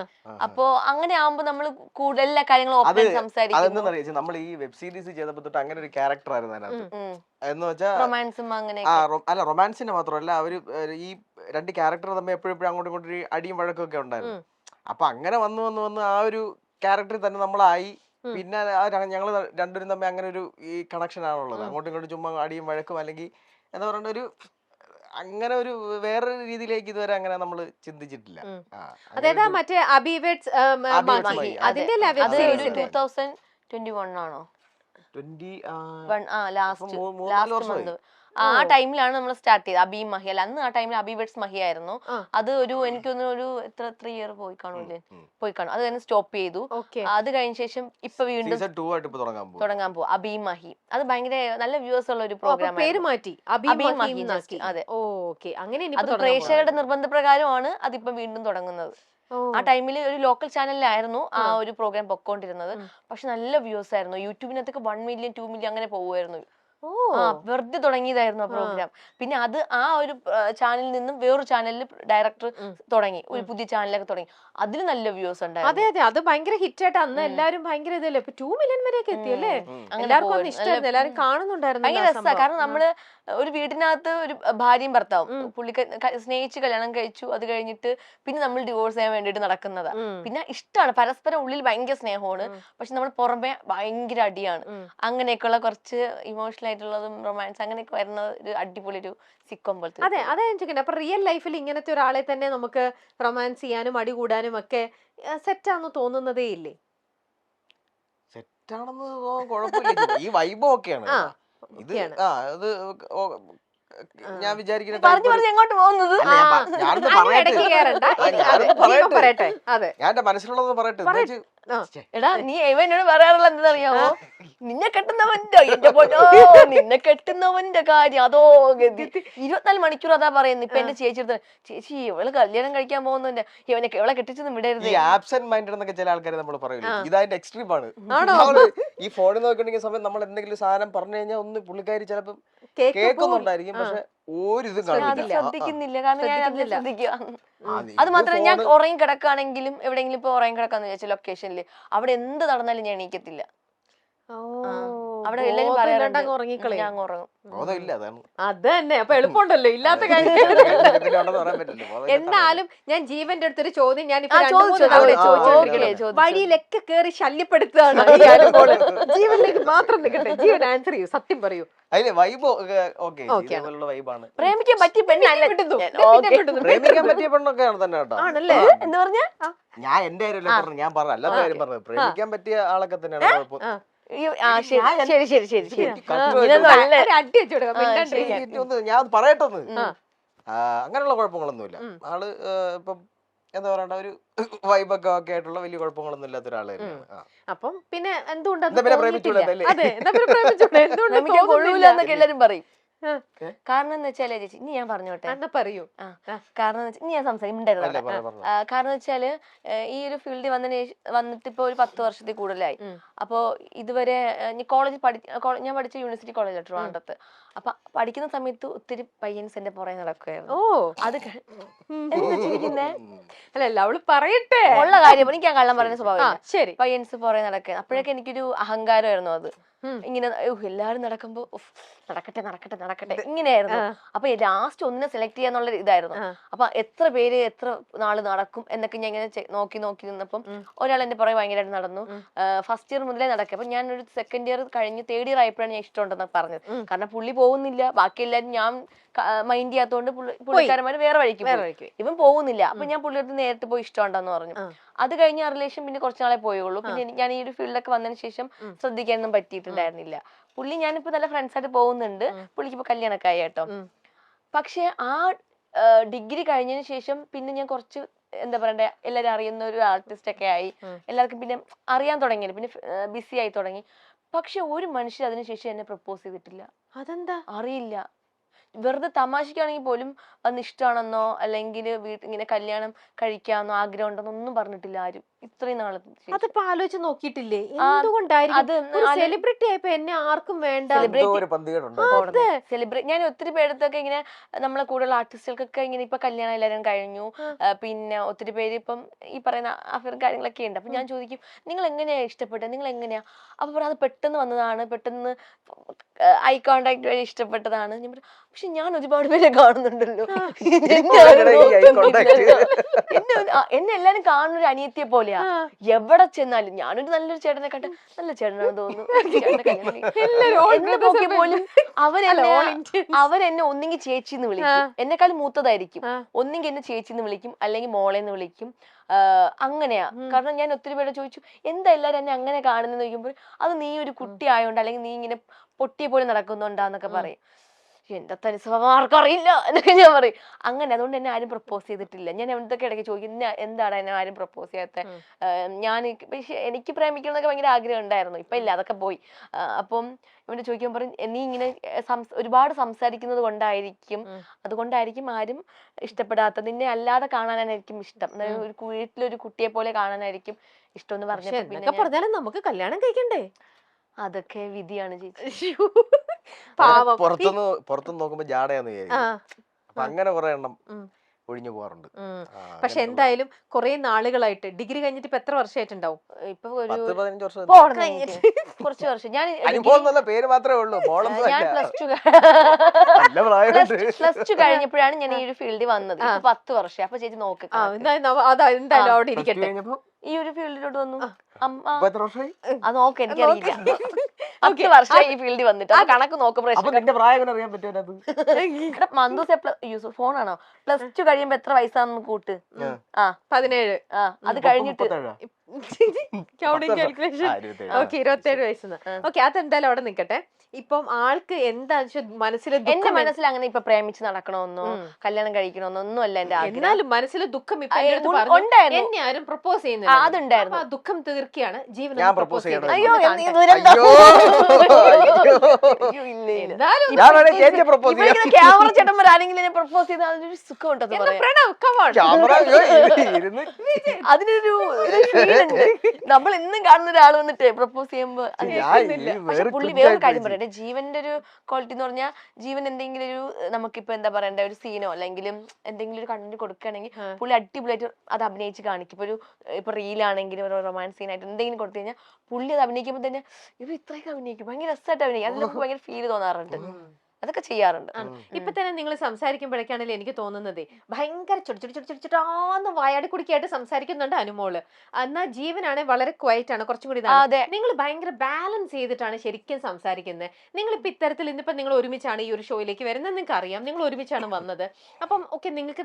അപ്പോ അങ്ങനെ ആവുമ്പോ നമ്മൾ കൂടുതൽ എല്ലാ കാര്യങ്ങളും ഓപ്പൺ സംസാരിക്കുന്നു. അതെന്താ നമ്മൾ ഈ വെബ് സീരീസ് ചെയ്തപ്പോ തൊട്ട് അങ്ങനെ ഒരു ക്യാരക്ടർ ആയിരുന്നു അതിനകത്ത്. എന്ന് വെച്ചാൽ റൊമാൻസും അങ്ങനെ അല്ല റൊമാൻസിന്റെ മാത്രമല്ല അവര് ഈ രണ്ട് ക്യാരക്ടർ തമ്മിൽ എപ്പോഴും അങ്ങോട്ടും ഇങ്ങോട്ടും ഒരു അടിയും വഴക്കൊക്കെ ഉണ്ടായിരുന്നു. അപ്പൊ അങ്ങനെ വന്ന് ആ ഒരു ക്യാരക്ടറിൽ തന്നെ നമ്മളായി. പിന്നെ ഞങ്ങൾ രണ്ടുപേരും തമ്മിൽ അങ്ങനെ ഒരു ഈ കണക്ഷൻ ആണുള്ളത്. അങ്ങോട്ടും ഇങ്ങോട്ടും ചുമ്മാ അടിയും വഴക്കും അല്ലെങ്കിൽ എന്താ പറയണ്ട ഒരു അങ്ങനെ ഒരു വേറൊരു രീതിയിലേക്ക് ഇതുവരെ അങ്ങനെ നമ്മൾ ചിന്തിച്ചിട്ടില്ല. അതായത് മറ്റേ അബിവേഡ്സ് അതിന്റെ അത് 2021 ആണോ 20 ലാസ്റ്റ് മന്ത് ആ ടൈമിലാണ് നമ്മൾ സ്റ്റാർട്ട് ചെയ്തത്. അബി മഹി അല്ല അന്ന് ആ ടൈമിൽ അബിവേഡ്സ് മഹി ആയിരുന്നു. അത് ഒരു എനിക്കൊന്ന് ഒരു എത്ര 3 ഇയർ പോയി കാണും. അത് തന്നെ സ്റ്റോപ്പ് ചെയ്തു. അത് കഴിഞ്ഞ ശേഷം ഇപ്പൊ വീണ്ടും തുടങ്ങാൻ പോകും അബി മഹി. അത് ഭയങ്കര നല്ല വ്യൂവേഴ്സ് ഉള്ള ഒരു പ്രോഗ്രാം. പേര് മാറ്റി അബി മഹി. അതെ അത് പ്രേക്ഷകരുടെ നിർബന്ധപ്രകാരമാണ് അതിപ്പോ വീണ്ടും തുടങ്ങുന്നത്. ആ ടൈമിൽ ഒരു ലോക്കൽ ചാനലിലായിരുന്നു ആ ഒരു പ്രോഗ്രാം പൊക്കോണ്ടിരുന്നത്. പക്ഷെ നല്ല വ്യൂസ് ആയിരുന്നു. യൂട്യൂബിനകത്തൊക്കെ 1 മില്യൺ 2 മില്യൺ അങ്ങനെ പോകുമായിരുന്നു. വെറുതെ തുടങ്ങിയതായിരുന്നു ആ പ്രോഗ്രാം. പിന്നെ അത് ആ ഒരു ചാനലിൽ നിന്നും വേറൊരു ചാനലിൽ ഡയറക്ടർ തുടങ്ങി, ഒരു പുതിയ ചാനലൊക്കെ തുടങ്ങി. അതിന് നല്ല വ്യൂസ് ഉണ്ടായിരുന്നു. അതെ അതെ അത് ഭയങ്കര ഹിറ്റ് ആയിട്ട് അന്ന് എല്ലാരും ഭയങ്കര ഇതല്ലേ 2 മില്യൺ വരെയൊക്കെ എത്തിയല്ലേ. എല്ലാവർക്കും ഇഷ്ടമായിരുന്നു, എല്ലാരും കാണുന്നുണ്ടായിരുന്നു. ഭയങ്കര രസമാണ്. കാരണം നമ്മള് ഒരു വീടിനകത്ത് ഒരു ഭാര്യയും ഭർത്താവും സ്നേഹിച്ച് കല്യാണം കഴിച്ചു. അത് കഴിഞ്ഞിട്ട് പിന്നെ നമ്മൾ ഡിവോഴ്സ് ചെയ്യാൻ വേണ്ടിട്ട് നടക്കുന്നതാ. പിന്നെ ഇഷ്ടമാണ്, പരസ്പരം ഉള്ളിൽ ഭയങ്കര സ്നേഹമാണ്. പക്ഷെ നമ്മൾ പുറമെ ഭയങ്കര അടിയാണ്. അങ്ങനെയൊക്കെയുള്ള കുറച്ച് ഇമോഷണൽ ആയിട്ടുള്ളതും റൊമാൻസ് അങ്ങനെയൊക്കെ വരുന്ന ഒരു അടിപൊളി ഒരു സിക്കോം പോലത്തെ. അതെ അതാ ഞാൻ ചോദിക്കട്ടെ. അപ്പൊ റിയൽ ലൈഫിൽ ഇങ്ങനത്തെ ഒരാളെ തന്നെ നമുക്ക് റൊമാൻസ് ചെയ്യാനും അടി കൂടാനും ഒക്കെ സെറ്റാന്ന് തോന്നുന്നതേ ഇല്ലേ? സെറ്റാണെന്ന് കുഴപ്പമില്ല. ഈ വൈബ് ഒക്കെയാണ് ഇത്. അത് ഞാൻ വിചാരിക്കുന്നത് എങ്ങോട്ട് പോകുന്നത് ഞാൻ എന്റെ മനസ്സിലുള്ളത് പറയട്ടെ. എടാ നീ എന്നോട് പറയാറുള്ള എന്താറിയാമോ, നിന്നെ കെട്ടുന്നവന്റെ കാര്യം അതോ ഗതി. 24 മണിക്കൂർ അതാ പറയുന്നത്. ഇപ്പൊ എന്റെ ചേച്ചി ചേച്ചി ഇവള് കല്യാണം കഴിക്കാൻ പോകുന്നുണ്ട്, ഇവളെ കെട്ടിച്ചൊന്നും വിടരുത്. ഈ ആബ്സെന്റ് മൈൻഡ് എന്നൊക്കെ ചില ആൾക്കാർ നമ്മൾ പറയില്ല. ഇതായിട്ട് എക്സ്ട്രീം ആണ്. ഈ ഫോണിൽ നോക്കിണ്ടെങ്കിൽ സമയം നമ്മൾ എന്തെങ്കിലും സാധനം പറഞ്ഞു കഴിഞ്ഞാൽ ഒന്ന് പുള്ളിക്കാരി ചിലപ്പം കേൾക്കുന്നുണ്ടായിരിക്കും, പക്ഷെ ഒരിതും ശ്രദ്ധിക്കുന്നില്ല. കാരണം ഞാൻ അതിൽ ശ്രദ്ധിക്കുക. അത് മാത്രമല്ല, ഞാൻ ഉറങ്ങി കിടക്കുകയാണെങ്കിലും എവിടെയെങ്കിലും ഇപ്പൊ ഉറങ്ങി കിടക്കാന്ന് വിചാരിച്ച ലൊക്കേഷനിൽ അവിടെ എന്ത് നടന്നാലും ഞാൻ എണീക്കത്തില്ല. അവിടെ എല്ലാരും പറയാറുണ്ട് ഞാൻ ഉറങ്ങും. അത് തന്നെ അപ്പൊ എളുപ്പമുണ്ടല്ലോ ഇല്ലാത്ത കാര്യം. എന്നാലും ഞാൻ ജീവന്റെ അടുത്തൊരു ചോദ്യം ഞാൻ വഴിയിലൊക്കെ കേറി ശല്യപ്പെടുത്തുകയാണ്. ജീവനിലേക്ക് മാത്രം നിൽക്കട്ടെ, ജീവൻ ആൻസർ ചെയ്യൂ, സത്യം പറയൂ. പ്രേമിക്കാൻ പറ്റിയ പ്രേമിക്കാൻ പറ്റിയ പെണ്ണൊക്കെയാണ് തന്നെ കേട്ടോ. ആണല്ലേ? എന്താ പറഞ്ഞ ഞാൻ എന്റെ കാര്യം ഞാൻ പറഞ്ഞു, അല്ലാത്ത കാര്യം പറഞ്ഞത്. പ്രേമിക്കാൻ പറ്റിയ ആളൊക്കെ തന്നെയാണ്. ഞാൻ പറയട്ടെ, അങ്ങനെയുള്ള കുഴപ്പങ്ങളൊന്നുമില്ല. ആള് ഇപ്പം എന്താ പറയണ്ട ഒരു വൈബൊക്കെ ഒക്കെ ആയിട്ടുള്ള വലിയ കുഴപ്പങ്ങളൊന്നും ഇല്ലാത്ത ഒരാള് തന്നെയാണ്. അപ്പം പിന്നെ എന്തുകൊണ്ടല്ലേ എന്നൊക്കെ എല്ലാരും പറയും. കാരണം എന്ന് വെച്ചാല് ചേച്ചി ഇനി ഞാൻ പറഞ്ഞോട്ടെ പറയൂ. കാരണം ഇനി ഞാൻ സംസാരിക്കണ്ടായിരുന്നു. കാരണം എന്ന് വെച്ചാല് ഈ ഒരു ഫീൽഡിൽ വന്നിട്ട് ഇപ്പൊ ഒരു 10 വർഷത്തിൽ കൂടുതലായി. അപ്പൊ ഇതുവരെ ഞാൻ പഠിച്ച യൂണിവേഴ്സിറ്റി കോളേജ് ട്രിവാൻഡ്രത്ത്. അപ്പൊ പഠിക്കുന്ന സമയത്ത് ഒത്തിരി പയ്യൻസ് എന്റെ പുറകെ നടക്കുകയായിരുന്നു. അത് അല്ലല്ല അവള് പറയട്ടെ ഉള്ള കാര്യം. എനിക്ക് ആ കള്ളം പറയുന്ന സ്വഭാവം. ശരി, പയ്യൻസ് പുറകെ നടക്കുക. അപ്പോഴൊക്കെ എനിക്കൊരു അഹങ്കാരമായിരുന്നു അത്. ഇങ്ങനെ എല്ലാരും നടക്കുമ്പോ നടക്കട്ടെ ഇങ്ങനെയായിരുന്നു. അപ്പൊ ലാസ്റ്റ് ഒന്നിനെ സെലക്ട് ചെയ്യാന്നുള്ള ഇതായിരുന്നു. അപ്പൊ എത്ര പേര് എത്ര നാള് നടക്കും എന്നൊക്കെ ഞാൻ ഇങ്ങനെ നോക്കി നിന്നപ്പം ഒരാൾ എന്റെ പുറകെ ഭയങ്കരമായിട്ട് നടന്നു. ഫസ്റ്റ് ഇയർ മുതലേ നടക്കുക. അപ്പൊ ഞാൻ ഒരു സെക്കൻഡ് ഇയർ കഴിഞ്ഞ് 3rd ഇയർ ആയപ്പോഴാണ് ഞാൻ ഇഷ്ടമുണ്ടെന്ന് പറഞ്ഞത്. കാരണം പുള്ളി പോകുന്നില്ല, ബാക്കി എല്ലാരും ഞാൻ മൈൻഡ് ചെയ്യാത്തോണ്ട് പുള്ളിക്കാരന്മാര് വേറെ വഴിക്ക് ഇവൻ പോകുന്നില്ല. അപ്പൊ ഞാൻ പുള്ളിയുടെ നേരിട്ട് പോയി ഇഷ്ടമുണ്ടെന്ന് പറഞ്ഞു. അത് കഴിഞ്ഞ ആ റിലേഷൻ പിന്നെ കുറച്ച് നാളെ പോയുള്ളൂ. പിന്നെ ഞാൻ ഈ ഒരു ഫീൽഡൊക്കെ വന്നതിന് ശേഷം ശ്രദ്ധിക്കാനൊന്നും പറ്റിയിട്ടുണ്ടായിരുന്നില്ല. പുള്ളി ഞാനിപ്പോ നല്ല ഫ്രണ്ട്സ് ആയിട്ട് പോകുന്നുണ്ട്. പുള്ളിക്ക് ഇപ്പൊ കല്യാണമൊക്കെ ആയി കേട്ടോ. പക്ഷെ ആ ഡിഗ്രി കഴിഞ്ഞതിന് ശേഷം പിന്നെ ഞാൻ കുറച്ച് എന്താ പറയണ്ടേ എല്ലാരും അറിയുന്ന ഒരു ആർട്ടിസ്റ്റ് ഒക്കെ ആയി. എല്ലാവർക്കും പിന്നെ അറിയാൻ തുടങ്ങിയത്, പിന്നെ ബിസി ആയി തുടങ്ങി. പക്ഷെ ഒരു മനുഷ്യർ അതിനുശേഷം എന്നെ പ്രപ്പോസ് ചെയ്തിട്ടില്ല. അതെന്താ അറിയില്ല. വെറുതെ തമാശക്കാണെങ്കിൽ പോലും അന്ന് ഇഷ്ടമാണെന്നോ അല്ലെങ്കിൽ ഇങ്ങനെ കല്യാണം കഴിക്കാമെന്നോ ആഗ്രഹം ഉണ്ടെന്നോ ഒന്നും പറഞ്ഞിട്ടില്ല ആരും. ഇത്രയും നാളെ അതിപ്പോ ആലോചിച്ച് നോക്കിയിട്ടില്ലേ ആ, എന്തുകൊണ്ടായിരിക്കും അത് ഒരു സെലിബ്രിറ്റി ആയപ്പോ എന്നെ ആർക്കും വേണ്ട എന്തോ ഒരു പന്തികേടുണ്ട് സെലിബ്രേറ്റ് ഞാൻ ഒത്തിരി പേരത്തൊക്കെ ഇങ്ങനെ നമ്മളെ കൂടുതൽ ആർട്ടിസ്റ്റുകൾക്കൊക്കെ ഇങ്ങനെ ഇപ്പൊ കല്യാണം എല്ലാവരും കഴിഞ്ഞു, പിന്നെ ഒത്തിരി പേര് ഇപ്പം ഈ പറയുന്ന അഫയർ കാര്യങ്ങളൊക്കെ ഉണ്ട്. അപ്പൊ ഞാൻ ചോദിക്കും നിങ്ങൾ എങ്ങനെയാ ഇഷ്ടപ്പെട്ടത്, നിങ്ങൾ എങ്ങനെയാ? അപ്പൊ പറയാം അത് പെട്ടെന്ന് വന്നതാണ്, പെട്ടെന്ന് ഐ കോണ്ടാക്ട് വഴി ഇഷ്ടപ്പെട്ടതാണ്. ഞാൻ പറഞ്ഞു പക്ഷെ ഞാൻ ഒരുപാട് പേരെ കാണുന്നുണ്ടല്ലോ, എന്നെ എല്ലാരും കാണുന്ന ഒരു അനിയത്തിയെ പോലെയാ. എവിടെ ചെന്നാലും ഞാനൊരു നല്ലൊരു ചേട്ടനെ കണ്ട നല്ല ചേട്ടനാണെന്ന് തോന്നുന്നു. എന്ന് നോക്കി പോലും അവരെന്നെ ഒന്നെങ്കിൽ ചേച്ചിന്ന് വിളിക്കും, എന്നെക്കാളും മൂത്തതായിരിക്കും, ഒന്നെങ്കിൽ എന്നെ ചേച്ചിന്ന് വിളിക്കും അല്ലെങ്കിൽ മോളെന്ന് വിളിക്കും. അങ്ങനെയാ. കാരണം ഞാൻ ഒത്തിരി പേരെ ചോദിച്ചു എന്താ എല്ലാരും എന്നെ അങ്ങനെ കാണുന്നെന്ന് ചോദിക്കുമ്പോൾ അത് നീ ഒരു കുട്ടി ആയോണ്ട് അല്ലെങ്കിൽ നീ ഇങ്ങനെ പൊട്ടിയെ പോലെ നടക്കുന്നുണ്ടാന്നൊക്കെ പറയും. എന്റെ തനി സ്വഭാവം ആർക്കും അറിയില്ല എന്നൊക്കെ ഞാൻ പറയും. അങ്ങനെ അതുകൊണ്ട് എന്നെ ആരും പ്രപ്പോസ് ചെയ്തിട്ടില്ല. ഞാൻ എന്തൊക്കെ ഇടയ്ക്ക് ചോദിക്കും എന്താണ് എന്നെ ആരും പ്രപ്പോസ് ചെയ്യാത്ത, ഞാൻ പക്ഷെ എനിക്ക് പ്രേമിക്കണം എന്നൊക്കെ ഭയങ്കര ആഗ്രഹം ഉണ്ടായിരുന്നു, ഇപ്പൊ ഇല്ല, അതൊക്കെ പോയി. അപ്പം ഇവിടെ ചോദിക്കാൻ പറയും നീ ഇങ്ങനെ ഒരുപാട് സംസാരിക്കുന്നത് കൊണ്ടായിരിക്കും, അതുകൊണ്ടായിരിക്കും ആരും ഇഷ്ടപ്പെടാത്തത്, നിന്നെ അല്ലാതെ കാണാനായിരിക്കും ഇഷ്ടം, ഒരു വീട്ടിലൊരു കുട്ടിയെ പോലെ കാണാനായിരിക്കും ഇഷ്ടം എന്ന് പറഞ്ഞപ്പോ പിന്നെ പറഞ്ഞാലും നമുക്ക് കല്യാണം കഴിക്കണ്ടേ? അതൊക്കെ വിധിയാണ് ചേച്ചി. പുറത്തുനിന്ന് നോക്കുമ്പോ ജാടയാന്ന് വിചാരിക്കും. അപ്പൊ അങ്ങനെ കുറെ എണ്ണം ഒഴിഞ്ഞു പോവാറുണ്ട്. പക്ഷെ എന്തായാലും കുറെ നാളുകളായിട്ട് ഡിഗ്രി കഴിഞ്ഞിട്ട് ഇപ്പൊ എത്ര വർഷമായിട്ടുണ്ടാവും? ഇപ്പൊ 10-15 വർഷം കുറച്ച് വർഷം. ഞാൻ പേര് മാത്രമേ ഉള്ളൂ. ഞാൻ പ്ലസ് ടു കഴിഞ്ഞപ്പോഴാണ് ഞാൻ ഈ ഒരു ഫീൽഡിൽ വന്നത്. 10 വർഷം. അപ്പൊ ചേച്ചി നോക്ക്, എന്തായാലും അവിടെ ഇരിക്കട്ടെ. ഈ ഒരു ഫീൽഡിലോട്ട് വന്നു. അത് നോക്ക്, എനിക്കറിയില്ല. 10 വർഷമായി ഈ ഫീൽഡിൽ വന്നിട്ട്. അത് കണക്ക് നോക്കുമ്പോൾ ഫോണാണോ? പ്ലസ് ടു കഴിയുമ്പോ എത്ര വയസ്സാണെന്ന് കൂട്ട്. 17. അത് കഴിഞ്ഞിട്ട് 27 വയസ്സെന്ന്. ഓക്കെ, അതെന്തായാലും അവിടെ നിക്കട്ടെ. ഇപ്പം ആൾക്ക് എന്താ മനസ്സിൽ എന്റെ മനസ്സിൽ അങ്ങനെ ഇപ്പൊ പ്രേമിച്ച് നടക്കണമെന്നോ കല്യാണം കഴിക്കണമെന്നോ ഒന്നും അല്ല എന്റെ ആഗ്രഹം. എന്നാലും മനസ്സിൽ ദുഃഖം ഇപ്പൊ എന്നെ ആരും പ്രപ്പോസ് ചെയ്യുന്നില്ല. അതുണ്ടായിരുന്നു. ആ ദുഃഖം തീർക്കുകയാണ് ജീവൻ. അയ്യോ ക്യാമറ ചേട്ടന്മാർ ആരെങ്കിലും എന്നെ പ്രപ്പോസ് ചെയ്താൽ അതൊരു സുഖം ഉണ്ടെന്ന് അതിനൊരു ഫീലുണ്ട്. നമ്മൾ എന്നും കാണുന്ന ഒരാൾ വന്നിട്ട് പ്രപ്പോസ് ചെയ്യുമ്പോ പക്ഷെ പുള്ളി വേറെ കാര്യം പറയട്ടെ, ജീവന്റെ ഒരു ക്വാളിറ്റി എന്ന് പറഞ്ഞാൽ ജീവൻ എന്തെങ്കിലും ഒരു നമുക്കിപ്പോ എന്താ പറയണ്ട ഒരു സീനോ അല്ലെങ്കിലും എന്തെങ്കിലും ഒരു കണ്ടന്റ് കൊടുക്കുകയാണെങ്കിൽ പുള്ളി അടിപൊളിയായിട്ട് അത് അഭിനയിച്ച് കാണിക്കും. ഇപ്പൊ റീലാണെങ്കിലും ഒരു റൊമാൻസ് സീനായിട്ട് എന്തെങ്കിലും കൊടുത്തു കഴിഞ്ഞാൽ പുള്ളി അത് അഭിനയിക്കുമ്പോൾ തന്നെ ഇവർ ഇത്രയൊക്കെ അഭിനയിക്കും, ഭയങ്കര രസമായിട്ട് അഭിനയിക്കും. അതിൽ നമുക്ക് ഭയങ്കര ഫീൽ തോന്നാറുണ്ട്. അതൊക്കെ ചെയ്യാറുണ്ട്. ഇപ്പൊ തന്നെ നിങ്ങൾ സംസാരിക്കുമ്പോഴേക്കാണല്ലോ എനിക്ക് തോന്നുന്നത് ഭയങ്കര ചുടിച്ചുടിച്ചുടിച്ചുടിച്ചിട്ടാന്ന് വായാടി കുടിക്കായിട്ട് സംസാരിക്കുന്നുണ്ട് അനുമോള്. എന്നാൽ ജീവനാണ് വളരെ ക്വയറ്റ് ആണ്, കുറച്ചും കൂടി. നിങ്ങൾ ഭയങ്കര ബാലൻസ് ചെയ്തിട്ടാണ് ശരിക്കും സംസാരിക്കുന്നത്. നിങ്ങളിപ്പോ ഇത്തരത്തിൽ ഇന്നിപ്പോ നിങ്ങൾ ഒരുമിച്ചാണ് ഈ ഒരു ഷോയിലേക്ക് വരുന്നത്, നിങ്ങൾക്ക് അറിയാം, നിങ്ങൾ ഒരുമിച്ചാണ് വന്നത്. അപ്പം ഓക്കെ, നിങ്ങൾക്ക്